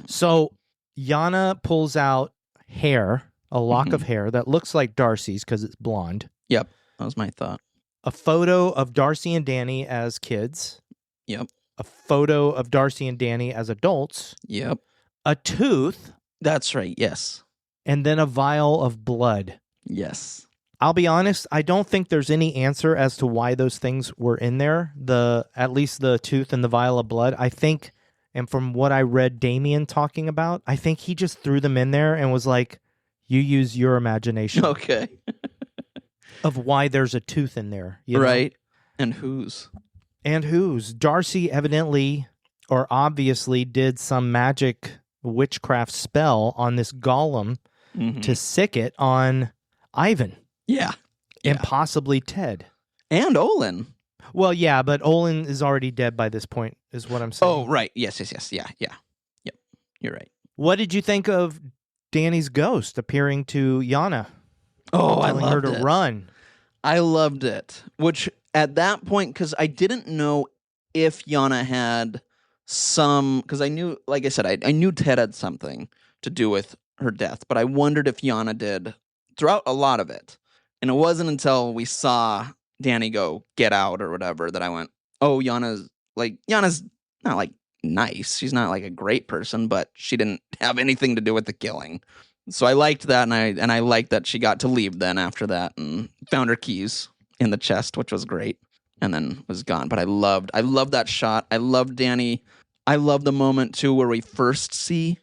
So Yana pulls out hair, a lock of hair that looks like Darcy's because it's blonde. Yep, that was my thought. A photo of Darcy and Danny as kids. Yep. A photo of Darcy and Danny as adults. Yep. A tooth. That's right, yes. And then a vial of blood. Yes. I'll be honest, I don't think there's any answer as to why those things were in there, at least the tooth and the vial of blood. I think, and from what I read Damian talking about, I think he just threw them in there and was like, you use your imagination. Okay. Of why there's a tooth in there. You know? Right. And whose? And whose? Darcy evidently, or obviously, did some magic witchcraft spell on this golem to sick it on Ivan. Yeah. And possibly Ted. And Olin. Well, yeah, but Olin is already dead by this point, is what I'm saying. Oh, right. Yes. Yeah. Yep. You're right. What did you think of Danny's ghost appearing to Yana? Oh, I telling loved her to it. run. I loved it. Which at that point, because I didn't know if Yana had some, because I knew, like I said, I knew Ted had something to do with her death, but I wondered if Yana did throughout a lot of it. And it wasn't until we saw Danny go get out or whatever that I went, oh, Yana's not like nice. She's not like a great person, but she didn't have anything to do with the killing. So I liked that, and I liked that she got to leave then after that and found her keys in the chest, which was great, and then was gone. But I loved that shot. I loved Danny. I love the moment too where we first see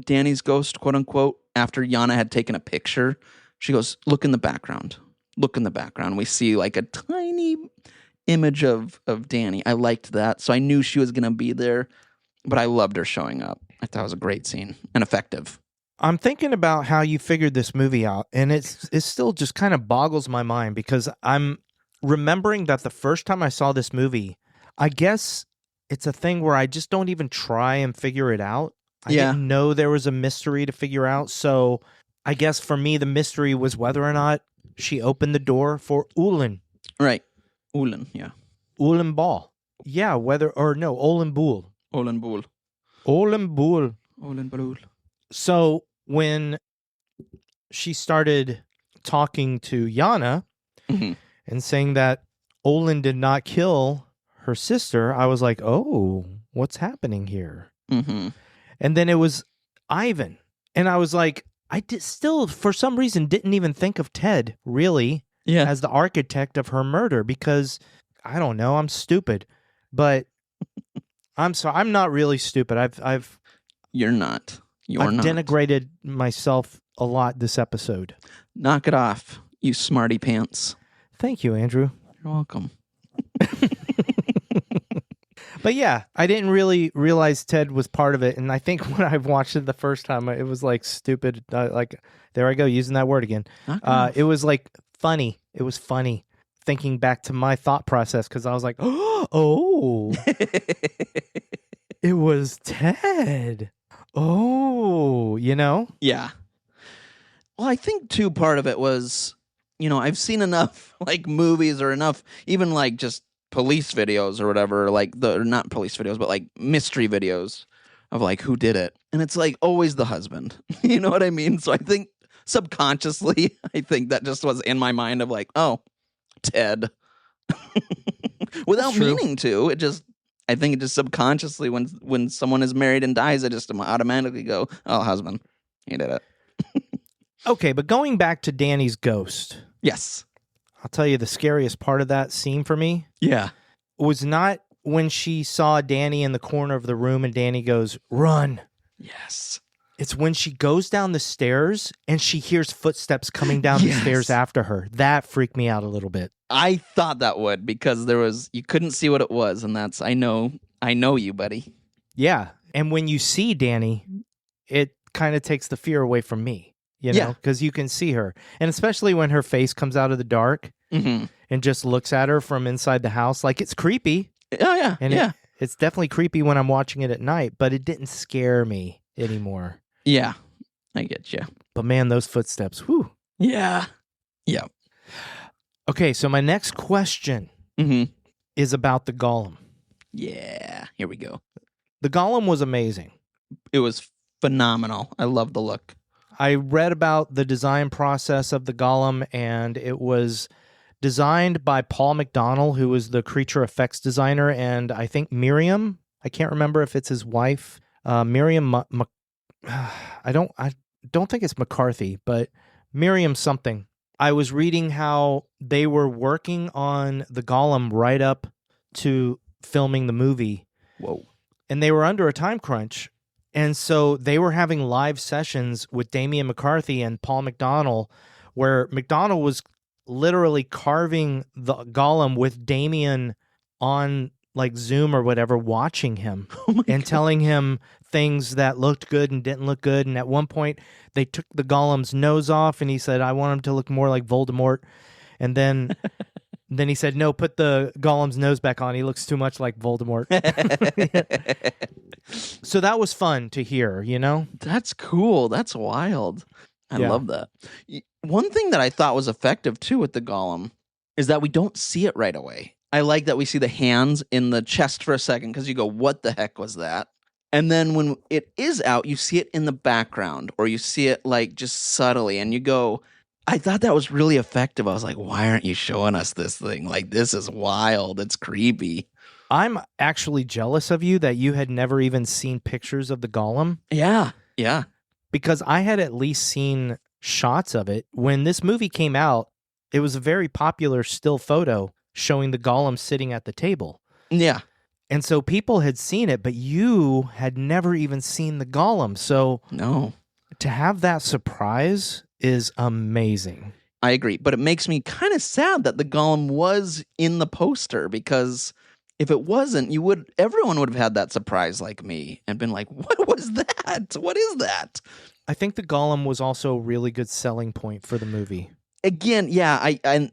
Danny's ghost, quote unquote, after Yana had taken a picture. She goes, "Look in the background. Look in the background." We see like a tiny image of Danny. I liked that, so I knew she was gonna be there. But I loved her showing up. I thought it was a great scene and effective. I'm thinking about how you figured this movie out, and it still just kind of boggles my mind, because I'm remembering that the first time I saw this movie, I guess it's a thing where I just don't even try and figure it out. I didn't know there was a mystery to figure out, so I guess for me the mystery was whether or not she opened the door for Olin. Right. Olin, yeah. Olin Ball. Yeah, Olin Bool. Olin Bool. Olin Bool. Olin Bool. So when she started talking to Yana and saying that Olin did not kill her sister, I was like, oh, what's happening here? Mm-hmm. And then it was Ivan. And I was like, still, for some reason, didn't even think of Ted, really, as the architect of her murder, because, I don't know, I'm stupid. But I'm sorry, I'm not really stupid. You're not. I've denigrated myself a lot this episode. Knock it off, you smarty pants. Thank you, Andrew. You're welcome. But yeah, I didn't really realize Ted was part of it. And I think when I watched it the first time, it was like stupid. Like, there I go, using that word again. It was like funny. It was funny thinking back to my thought process, because I was like, oh, it was Ted. Oh, you know? Yeah. Well, I think too, part of it was, I've seen enough like movies or enough, even like just police videos or whatever, like not police videos, but like mystery videos of like who did it. And it's like always the husband. You know what I mean? So I think subconsciously, I think that just was in my mind of like, oh, Ted. Without meaning to, I think it just subconsciously, when someone is married and dies, I just automatically go, oh, husband, he did it. Okay, but going back to Danny's ghost. Yes. I'll tell you the scariest part of that scene for me. Yeah. Was not when she saw Danny in the corner of the room and Danny goes, run. Yes. It's when she goes down the stairs and she hears footsteps coming down the stairs after her. That freaked me out a little bit. I thought that would, because you couldn't see what it was, and that's I know you, buddy. Yeah. And when you see Danny, it kind of takes the fear away from me, because you can see her. And especially when her face comes out of the dark and just looks at her from inside the house, like it's creepy. Oh, yeah. And it's definitely creepy when I'm watching it at night, but it didn't scare me anymore. Yeah, I get you. But man, those footsteps, whew. Yeah. Yeah. Okay, so my next question is about the golem. Yeah, here we go. The golem was amazing. It was phenomenal. I love the look. I read about the design process of the golem, and it was designed by Paul McDonnell, who was the creature effects designer, and I think Miriam, I can't remember if it's his wife, Miriam, I don't think it's McCarthy, but Miriam something. I was reading how they were working on the golem right up to filming the movie. Whoa. And they were under a time crunch. And so they were having live sessions with Damian McCarthy and Paul McDonnell, where McDonnell was literally carving the golem with Damian on like Zoom or whatever, watching him and telling him things that looked good and didn't look good. And at one point they took the golem's nose off and he said, I want him to look more like Voldemort. And then he said, no, put the golem's nose back on. He looks too much like Voldemort. So that was fun to hear, That's cool. That's wild. I love that. One thing that I thought was effective too with the golem is that we don't see it right away. I like that we see the hands in the chest for a second, because you go, what the heck was that? And then when it is out, you see it in the background, or you see it like just subtly, and you go, I thought that was really effective. I was like, why aren't you showing us this thing? Like, this is wild. It's creepy. I'm actually jealous of you that you had never even seen pictures of the golem. Yeah. Yeah. Because I had at least seen shots of it. When this movie came out, it was a very popular still photo showing the golem sitting at the table. Yeah. And so people had seen it, but you had never even seen the golem. So no, to have that surprise is amazing. I agree. But it makes me kind of sad that the golem was in the poster, because if it wasn't, everyone would have had that surprise like me and been like, what was that? What is that? I think the golem was also a really good selling point for the movie. Again, yeah,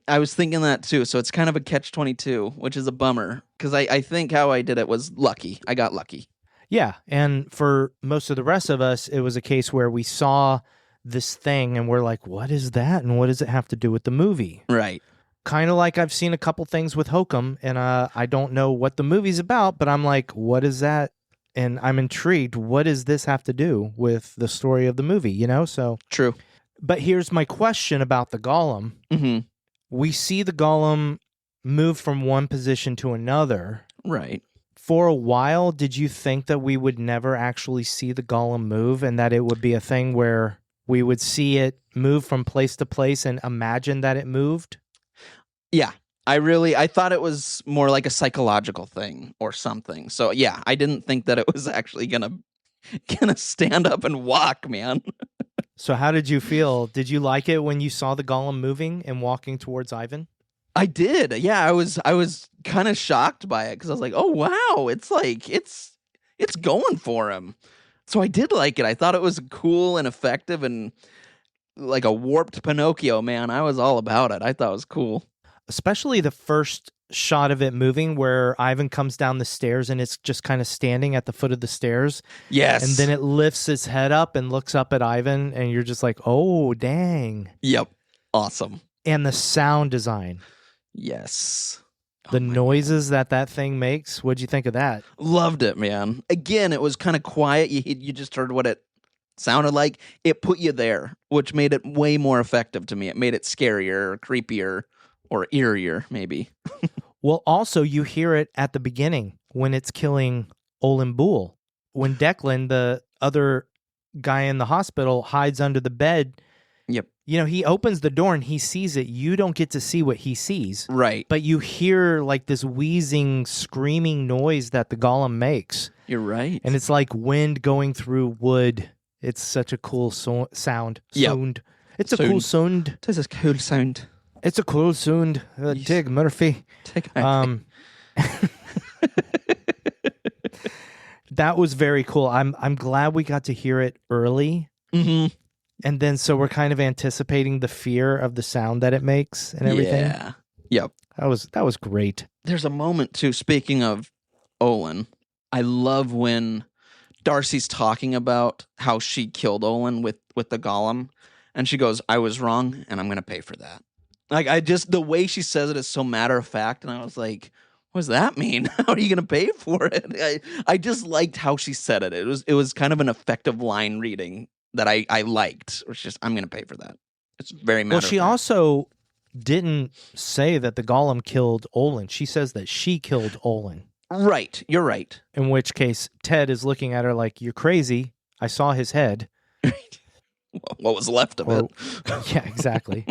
I was thinking that too. So it's kind of a catch-22, which is a bummer, because I think how I did it was lucky. I got lucky. Yeah, and for most of the rest of us, it was a case where we saw this thing and we're like, what is that? And what does it have to do with the movie? Right. Kind of like I've seen a couple things with Hokum, and I don't know what the movie's about, but I'm like, what is that? And I'm intrigued. What does this have to do with the story of the movie, So True. But here's my question about the golem. Mm-hmm. We see the golem move from one position to another. Right. For a while, did you think that we would never actually see the golem move, and that it would be a thing where we would see it move from place to place and imagine that it moved? Yeah. I thought it was more like a psychological thing or something. So yeah, I didn't think that it was actually gonna stand up and walk, man. So how did you feel? Did you like it when you saw the golem moving and walking towards Ivan? I did. Yeah, I was kind of shocked by it, because I was like, oh wow, it's like it's going for him. So I did like it. I thought it was cool and effective, and like a warped Pinocchio, man. I was all about it. I thought it was cool. Especially the first shot of it moving, where Ivan comes down the stairs and it's just kind of standing at the foot of the stairs. Yes. And then it lifts its head up and looks up at Ivan, and you're just like, oh, dang. Yep. Awesome. And the sound design. Yes. The noises that thing makes. What'd you think of that? Loved it, man. Again, it was kind of quiet. You just heard what it sounded like. It put you there, which made it way more effective to me. It made it scarier, or creepier, or eerier, maybe. Well, also, you hear it at the beginning when it's killing Olin Boole. When Declan, the other guy in the hospital, hides under the bed. Yep. He opens the door and he sees it. You don't get to see what he sees. Right. But you hear like this wheezing, screaming noise that the golem makes. You're right. And it's like wind going through wood It's such a cool sound. Yep. Sound. It's a cool sound. This is a cool sound. It's a cool sound. Dig Murphy. That was very cool. I'm glad we got to hear it early. Mm-hmm. And then so we're kind of anticipating the fear of the sound that it makes and everything. Yeah. Yep. That was great. There's a moment too, speaking of Olin, I love when Darcy's talking about how she killed Olin with the golem, and she goes, "I was wrong, and I'm going to pay for that." Like, the way she says it is so matter of fact, and I was like, what does that mean? How are you going to pay for it? I just liked how she said it. It was kind of an effective line reading that I liked. It's just, I'm going to pay for that. It's very matter of fact. Well, she also didn't say that the golem killed Olin. She says that she killed Olin. Right. You're right. In which case, Ted is looking at her like, you're crazy. I saw his head. What was left of it. Yeah, exactly.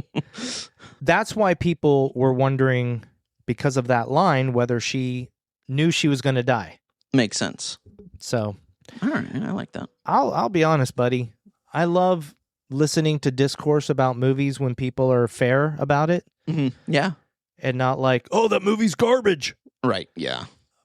That's why people were wondering, because of that line, whether she knew she was going to die. Makes sense. So, all right, I like that. I'll be honest, buddy. I love listening to discourse about movies when people are fair about it. Mm-hmm. Yeah. And not like, oh, that movie's garbage. Right, yeah.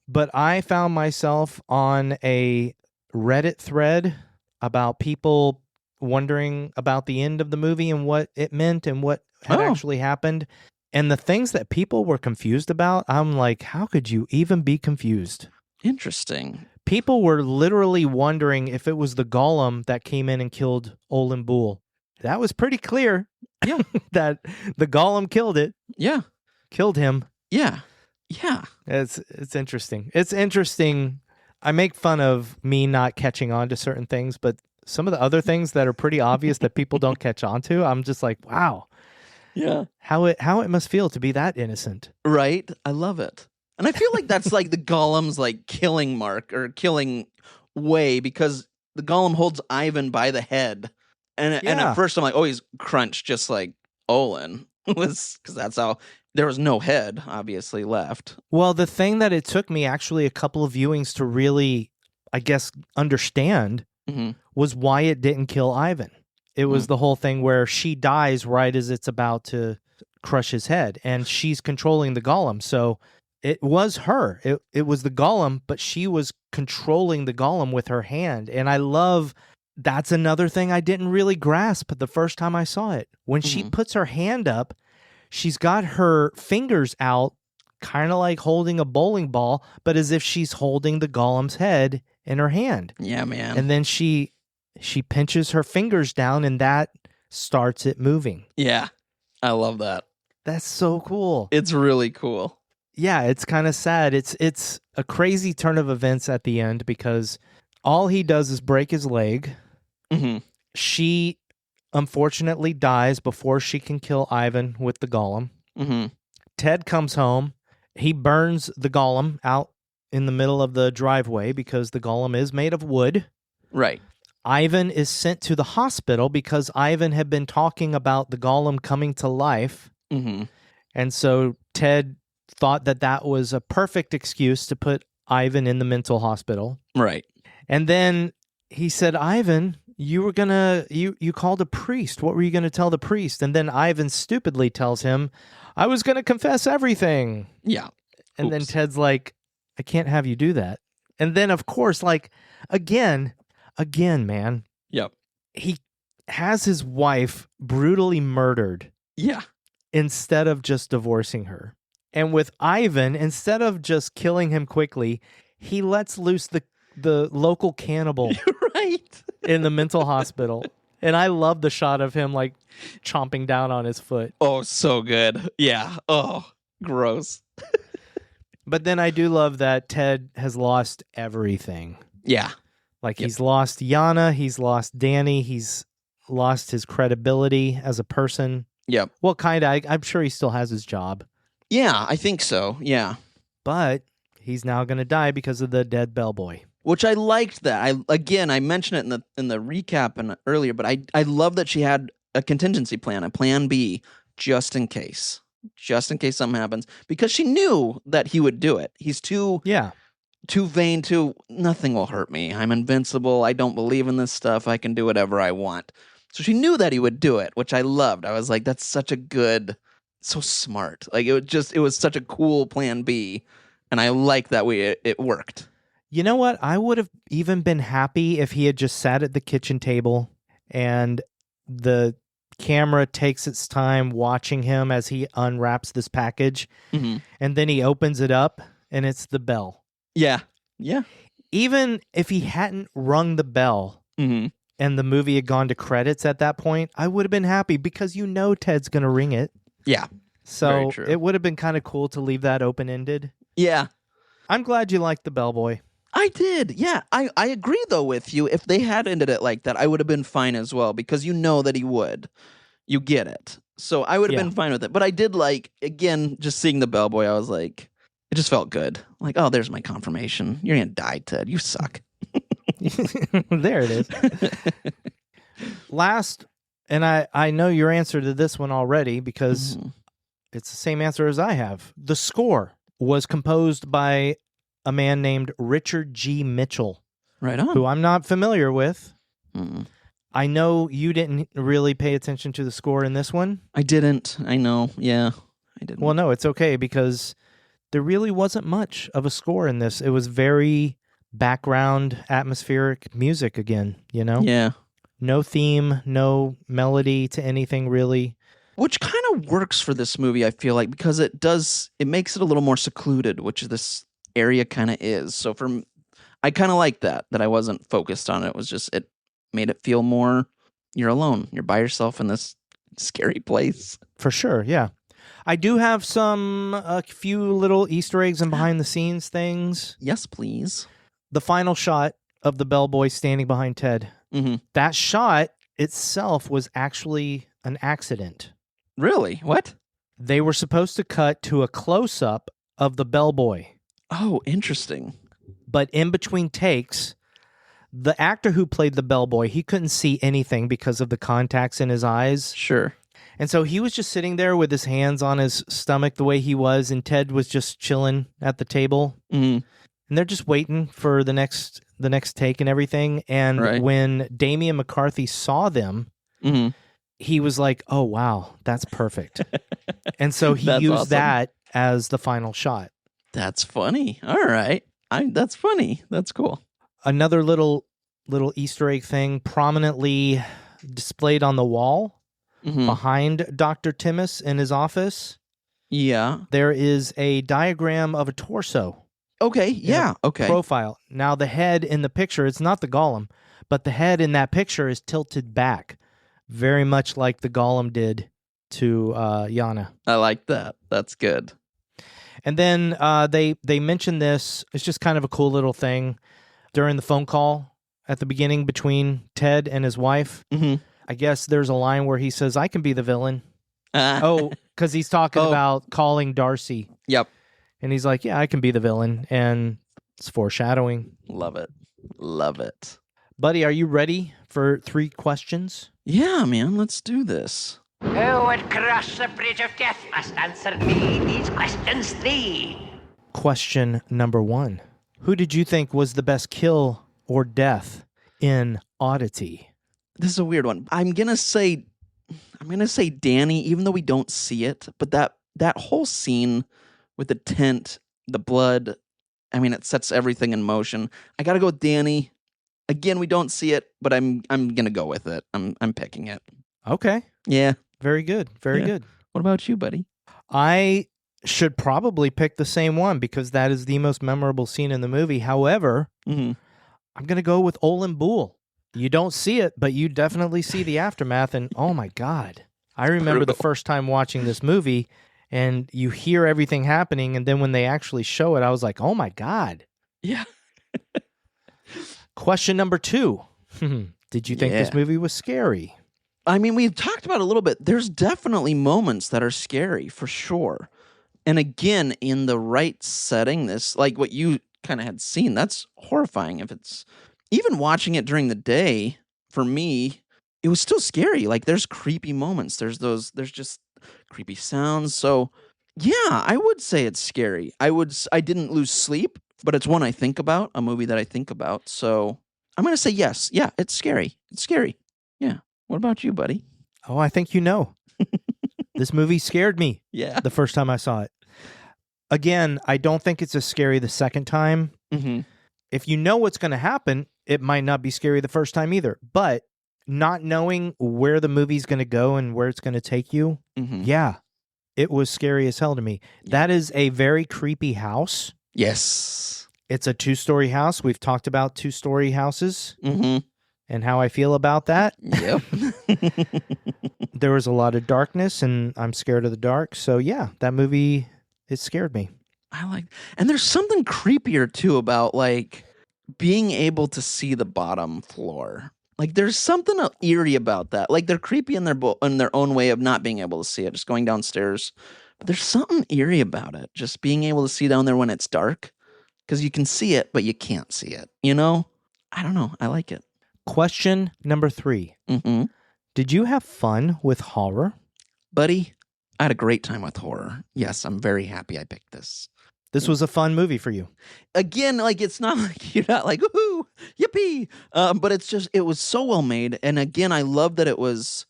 But I found myself on a Reddit thread about people wondering about the end of the movie and what it meant and what had actually happened. And the things that people were confused about, I'm like, how could you even be confused? Interesting. People were literally wondering if it was the golem that came in and killed Olin Bull. That was pretty clear. Yeah. That the golem killed it. Yeah. Killed him. Yeah. Yeah. It's interesting. It's interesting. I make fun of me not catching on to certain things, but some of the other things that are pretty obvious that people don't catch on to, I'm just like, wow. Yeah. How it must feel to be that innocent. Right? I love it. And I feel like that's like the golem's like killing mark or killing way, because the golem holds Ivan by the head. And at first I'm like, oh, he's crunched just like Olin was, because that's how there was no head obviously left. Well, the thing that it took me actually a couple of viewings to really, I guess, understand was why it didn't kill Ivan. It was the whole thing where she dies right as it's about to crush his head, and she's controlling the golem. So it was her. It was the golem, but she was controlling the golem with her hand. And I love, that's another thing I didn't really grasp the first time I saw it. When she puts her hand up, she's got her fingers out, kind of like holding a bowling ball, but as if she's holding the golem's head in her hand. Yeah, man. And then she pinches her fingers down, and that starts it moving. Yeah. I love that. That's so cool. It's really cool. Yeah, it's kind of sad. It's a crazy turn of events at the end, because all he does is break his leg. She unfortunately dies before she can kill Ivan with the golem. Ted comes home. He burns the golem out in the middle of the driveway because the golem is made of wood. Right. Ivan is sent to the hospital because Ivan had been talking about the golem coming to life. And so Ted thought that was a perfect excuse to put Ivan in the mental hospital. Right. And then he said, Ivan, you called a priest. What were you going to tell the priest? And then Ivan stupidly tells him, I was going to confess everything. Yeah. And then Ted's like, I can't have you do that. And then, of course, like, again, man. Yep. He has his wife brutally murdered. Yeah. Instead of just divorcing her. And with Ivan, instead of just killing him quickly, he lets loose the local cannibal right. in the mental hospital. And I love the shot of him like chomping down on his foot. Oh, so good. Yeah. Oh, gross. But then I do love that Ted has lost everything. Yeah. Like he's lost Yana, he's lost Danny, he's lost his credibility as a person. Yep. Well, kind of. I'm sure he still has his job. Yeah, I think so. Yeah. But he's now going to die because of the dead bellboy. Which I liked that. I mentioned it in the recap and earlier, but I love that she had a contingency plan, a plan B, just in case something happens, because she knew that he would do it. He's too too vain, nothing will hurt me. I'm invincible. I don't believe in this stuff. I can do whatever I want. So she knew that he would do it, which I loved. I was like, that's such a good, so smart. Like it was such a cool plan B. And I like that way it worked. You know what? I would have even been happy if he had just sat at the kitchen table and the camera takes its time watching him as he unwraps this package. Mm-hmm. And then he opens it up and it's the bell. Yeah. Yeah. Even if he hadn't rung the bell Mm-hmm. and the movie had gone to credits at that point, I would have been happy because you know Ted's going to ring it. Yeah. So Very true. it would have been kind of cool to leave that open-ended. Yeah. I'm glad you liked the bellboy. I did. Yeah. I agree, though, with you. If they had ended it like that, I would have been fine as well because you know that he would. You get it. So I would have been fine with it. But I did like, again, just seeing the bellboy, I was like, it just felt good. Like, oh, there's my confirmation. You're going to die, Ted. You suck. There it is. Last, and I know your answer to this one already because it's the same answer as I have. The score was composed by a man named Richard G. Mitchell, Right on. who I'm not familiar with. Mm. I know you didn't really pay attention to the score in this one. I didn't. I know. Yeah. I didn't. Well, no, it's okay because there really wasn't much of a score in this. It was very background, atmospheric music again, you know? Yeah. No theme, no melody to anything really. Which kind of works for this movie, I feel like, because it makes it a little more secluded, which this area kind of is. So I kind of like that I wasn't focused on it. It was just, it made it feel more, you're alone. You're by yourself in this scary place. For sure, yeah. I do have a few little Easter eggs and behind the scenes things. Yes, please. The final shot of the bellboy standing behind Ted. Mm-hmm. That shot itself was actually an accident. Really? What? They were supposed to cut to a close-up of the bellboy. Oh, interesting. But in between takes, the actor who played the bellboy, he couldn't see anything because of the contacts in his eyes. Sure. And so he was just sitting there with his hands on his stomach the way he was, and Ted was just chilling at the table. Mm. And they're just waiting for the next take and everything. And when Damian McCarthy saw them, he was like, oh, wow, that's perfect. And so he used awesome. that as the final shot. That's funny. All right. That's funny. That's cool. Another little Easter egg thing prominently displayed on the wall behind Dr. Timmis in his office. Yeah. There is a diagram of a torso. Okay. Yeah. Okay. Profile. Now, the head in the picture, it's not the golem, but the head in that picture is tilted back, very much like the golem did to Yana. I like that. That's good. And then they mentioned this. It's just kind of a cool little thing during the phone call at the beginning between Ted and his wife. Mm-hmm. I guess there's a line where he says, I can be the villain. Because he's talking about calling Darcy. Yep. And he's like, yeah, I can be the villain. And it's foreshadowing. Love it. Love it. Buddy, are you ready for 3 questions? Yeah, man. Let's do this. Who would cross the bridge of death must answer me these questions 3. Question number 1. Who did you think was the best kill or death in Oddity? This is a weird one. I'm gonna say Danny, even though we don't see it, but that whole scene with the tent, the blood, I mean, it sets everything in motion. I gotta go with Danny. Again, we don't see it, but I'm gonna go with it. I'm picking it. Okay. Yeah. Very good. Very good. What about you, buddy? I should probably pick the same one because that is the most memorable scene in the movie. However, I'm going to go with Olin Boole. You don't see it, but you definitely see the aftermath. And oh my God, I remember the first time watching this movie and you hear everything happening. And then when they actually show it, I was like, oh my God. Yeah. Question number 2. Did you think this movie was scary? I mean, we've talked about it a little bit. There's definitely moments that are scary for sure. And again, in the right setting, this, like what you kind of had seen, that's horrifying. If it's even watching it during the day, for me, it was still scary. Like there's creepy moments. There's just creepy sounds. So yeah, I would say it's scary. I didn't lose sleep but it's one I think about, a movie that I think about. So I'm going to say yes. Yeah, it's scary. It's scary. Yeah. What about you, buddy? Oh, I think you know. This movie scared me Yeah. the first time I saw it. Again, I don't think it's as scary the second time. Mm-hmm. If you know what's going to happen, it might not be scary the first time either. But not knowing where the movie's going to go and where it's going to take you, yeah, it was scary as hell to me. Yeah. That is a very creepy house. Yes. It's a 2-story house. We've talked about 2-story houses and how I feel about that. Yep. There was a lot of darkness, and I'm scared of the dark. So, yeah, that movie, it scared me. And there's something creepier, too, about, like, being able to see the bottom floor. Like, there's something eerie about that. Like, they're creepy in their own way of not being able to see it, just going downstairs. But there's something eerie about it, just being able to see down there when it's dark. Because you can see it, but you can't see it, you know? I don't know. I like it. Question number 3. Did you have fun with horror? Buddy, I had a great time with horror. Yes, I'm very happy I picked this. This was a fun movie for you. Again, like, it's not like you're not like, woohoo, yippee. But it's just, it was so well made. And again, I love that it was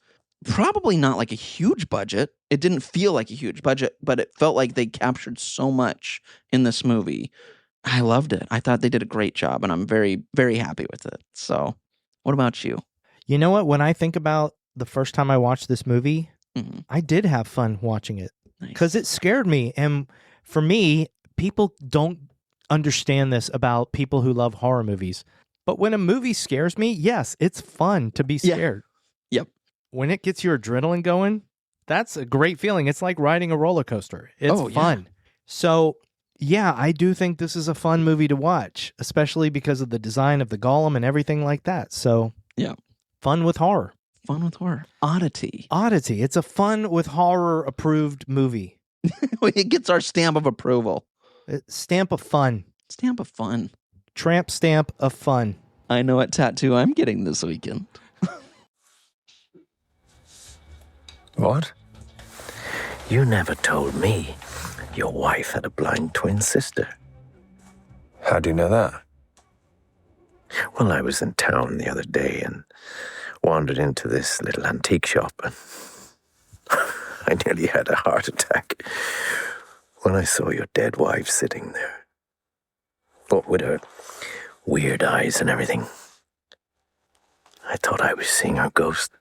probably not like a huge budget. It didn't feel like a huge budget, but it felt like they captured so much in this movie. I loved it. I thought they did a great job, and I'm very, very happy with it. So, what about you? You know what? When I think about the first time I watched this movie, I did have fun watching it because it scared me. And for me, people don't understand this about people who love horror movies. But when a movie scares me, yes, it's fun to be scared. Yep. When it gets your adrenaline going, that's a great feeling. It's like riding a roller coaster. It's fun. Yeah. So, yeah, I do think this is a fun movie to watch, especially because of the design of the golem and everything like that. So, yeah, fun with horror. Fun with horror. Oddity. Oddity. It's a fun with horror approved movie. It gets our stamp of approval. Stamp of fun. Stamp of fun. Tramp stamp of fun. I know what tattoo I'm getting this weekend. What? You never told me your wife had a blind twin sister. How do you know that? Well, I was in town the other day and wandered into this little antique shop, and I nearly had a heart attack when I saw your dead wife sitting there. What with her weird eyes and everything. I thought I was seeing her ghost.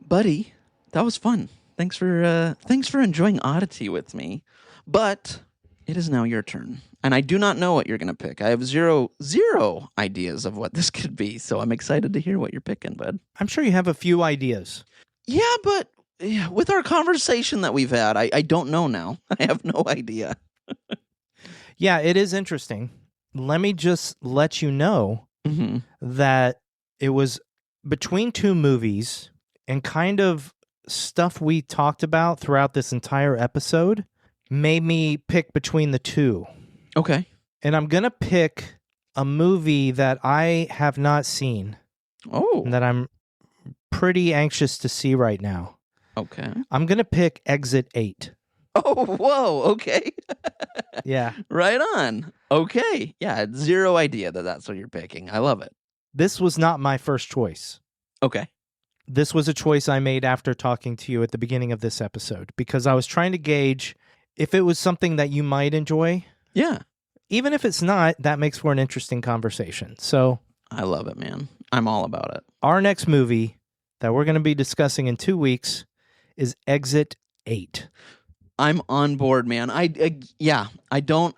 Buddy, that was fun. Thanks for enjoying Oddity with me. But it is now your turn. And I do not know what you're going to pick. I have zero ideas of what this could be. So I'm excited to hear what you're picking, bud. I'm sure you have a few ideas. Yeah, but with our conversation that we've had, I don't know now. I have no idea. Yeah, it is interesting. Let me just let you know that it was between 2 movies and kind of stuff we talked about throughout this entire episode made me pick between the 2. Okay. And I'm going to pick a movie that I have not seen. Oh. That I'm pretty anxious to see right now. Okay. I'm going to pick Exit 8. Oh, whoa. Okay. Yeah. Right on. Okay. Yeah, I had zero idea that that's what you're picking. I love it. This was not my first choice. Okay. This was a choice I made after talking to you at the beginning of this episode because I was trying to gauge if it was something that you might enjoy. Yeah. Even if it's not, that makes for an interesting conversation. So I love it, man. I'm all about it. Our next movie that we're going to be discussing in 2 weeks is Exit 8. I'm on board, man. I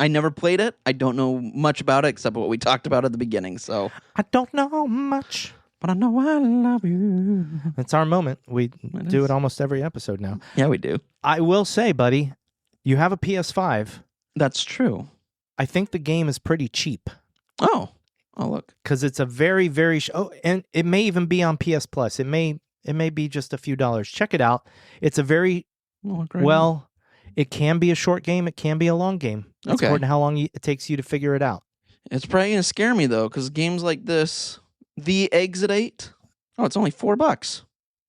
never played it. I don't know much about it except what we talked about at the beginning. So I don't know much, but I know I love you. It's our moment. We do it almost every episode now. Yeah, we do. I will say, buddy, you have a PS5. That's true. I think the game is pretty cheap. Oh, look. Because it's a very, very... and it may even be on PS Plus. It may be just a few dollars. Check it out. It's a very... Well, it can be a short game. It can be a long game. It's according to how long it takes you to figure it out. It's probably going to scare me, though, because games like this... The Exit 8? Oh, it's only $4.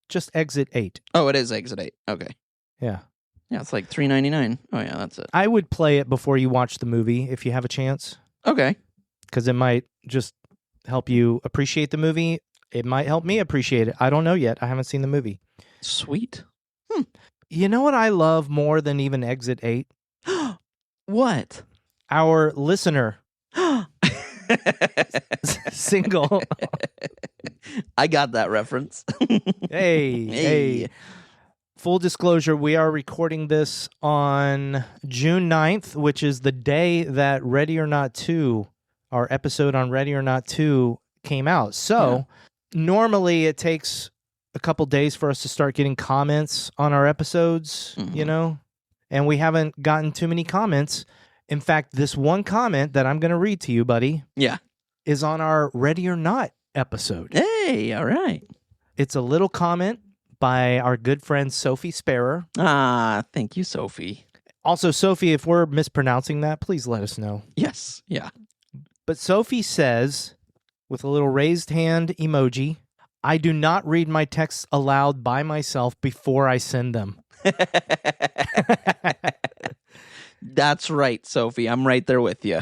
Just Exit 8. Oh, it is Exit 8. Okay. Yeah. Yeah, it's like $3.99. Oh yeah, that's it. I would play it before you watch the movie if you have a chance, Okay. because it might just help you appreciate the movie. It might help me appreciate it. I don't know yet. I haven't seen the movie. Sweet. You know what I love more than even Exit 8? What? Our listener single. I got that reference. Hey. Full disclosure, we are recording this on June 9th, which is the day that Ready or Not 2, our episode on Ready or Not 2 came out. So normally it takes a couple days for us to start getting comments on our episodes, you know, and we haven't gotten too many comments. In fact, this one comment that I'm going to read to you, buddy, is on our Ready or Not episode. Hey, all right. It's a little comment by our good friend Sophie Sparrow. Ah, thank you, Sophie. Also, Sophie, if we're mispronouncing that, please let us know. Yes, yeah. But Sophie says, with a little raised hand emoji, I do not read my texts aloud by myself before I send them. That's right, Sophie. I'm right there with you.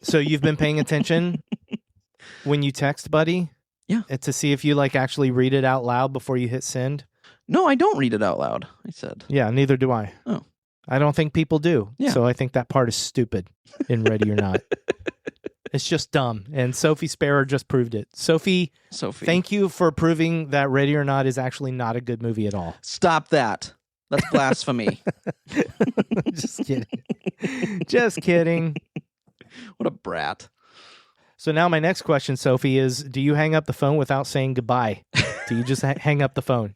So you've been paying attention when you text, buddy? Yeah. To see if you like actually read it out loud before you hit send? No, I don't read it out loud, I said. Yeah, neither do I. Oh. I don't think people do. Yeah. So I think that part is stupid in Ready or Not. It's just dumb. And Sophie Sparrow just proved it. Sophie, thank you for proving that Ready or Not is actually not a good movie at all. Stop that. That's blasphemy. Just kidding. Just kidding. What a brat. So now my next question, Sophie, is do you hang up the phone without saying goodbye? Do you just hang up the phone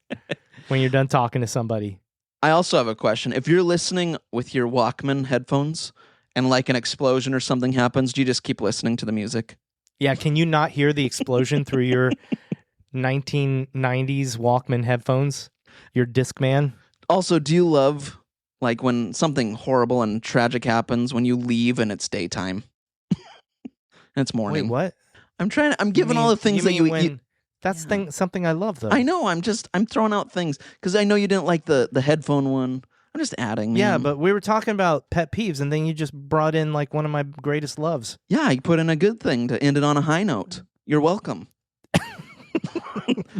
when you're done talking to somebody? I also have a question. If you're listening with your Walkman headphones and like an explosion or something happens, do you just keep listening to the music? Yeah, can you not hear the explosion through your 1990s Walkman headphones? Your Discman? Also, do you love like when something horrible and tragic happens when you leave and it's daytime? And it's morning. Wait, what? I'm giving all the things that you That's something I love, though. I know. I'm throwing out things because I know you didn't like the headphone one. I'm just adding. Yeah, man. but we were talking about pet peeves, and then you just brought in like one of my greatest loves. Yeah, you put in a good thing to end it on a high note. You're welcome.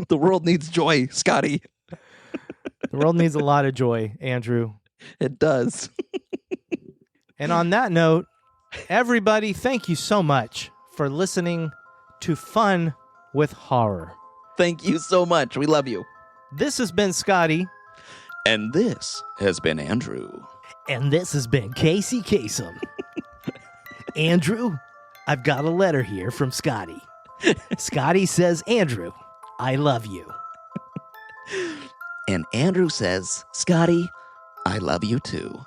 The world needs joy, Scotty. The world needs a lot of joy, Andrew. It does. And on that note, everybody, thank you so much for listening to Fun with Horror. Thank you so much. We love you. This has been Scotty. And this has been Andrew. And this has been Casey Kasem. Andrew, I've got a letter here from Scotty. Scotty says, Andrew, I love you. And Andrew says, Scotty, I love you too.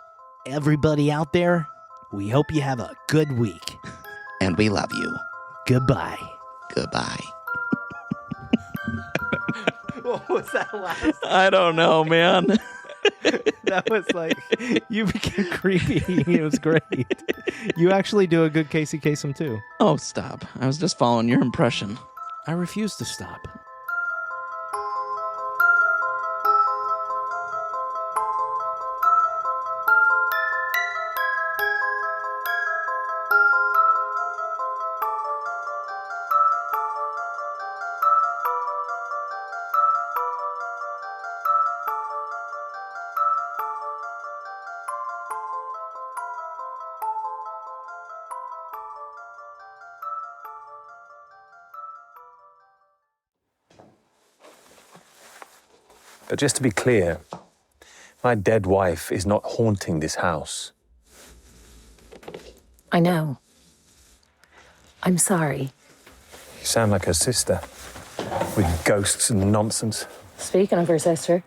Everybody out there, we hope you have a good week. And we love you. Goodbye. Goodbye. What was that last? I don't know, man. That was like, you became creepy. It was great. You actually do a good Casey Kasem too. Oh, stop. I was just following your impression. I refuse to stop. But just to be clear, my dead wife is not haunting this house. I know. I'm sorry. You sound like her sister, with ghosts and nonsense. Speaking of her sister,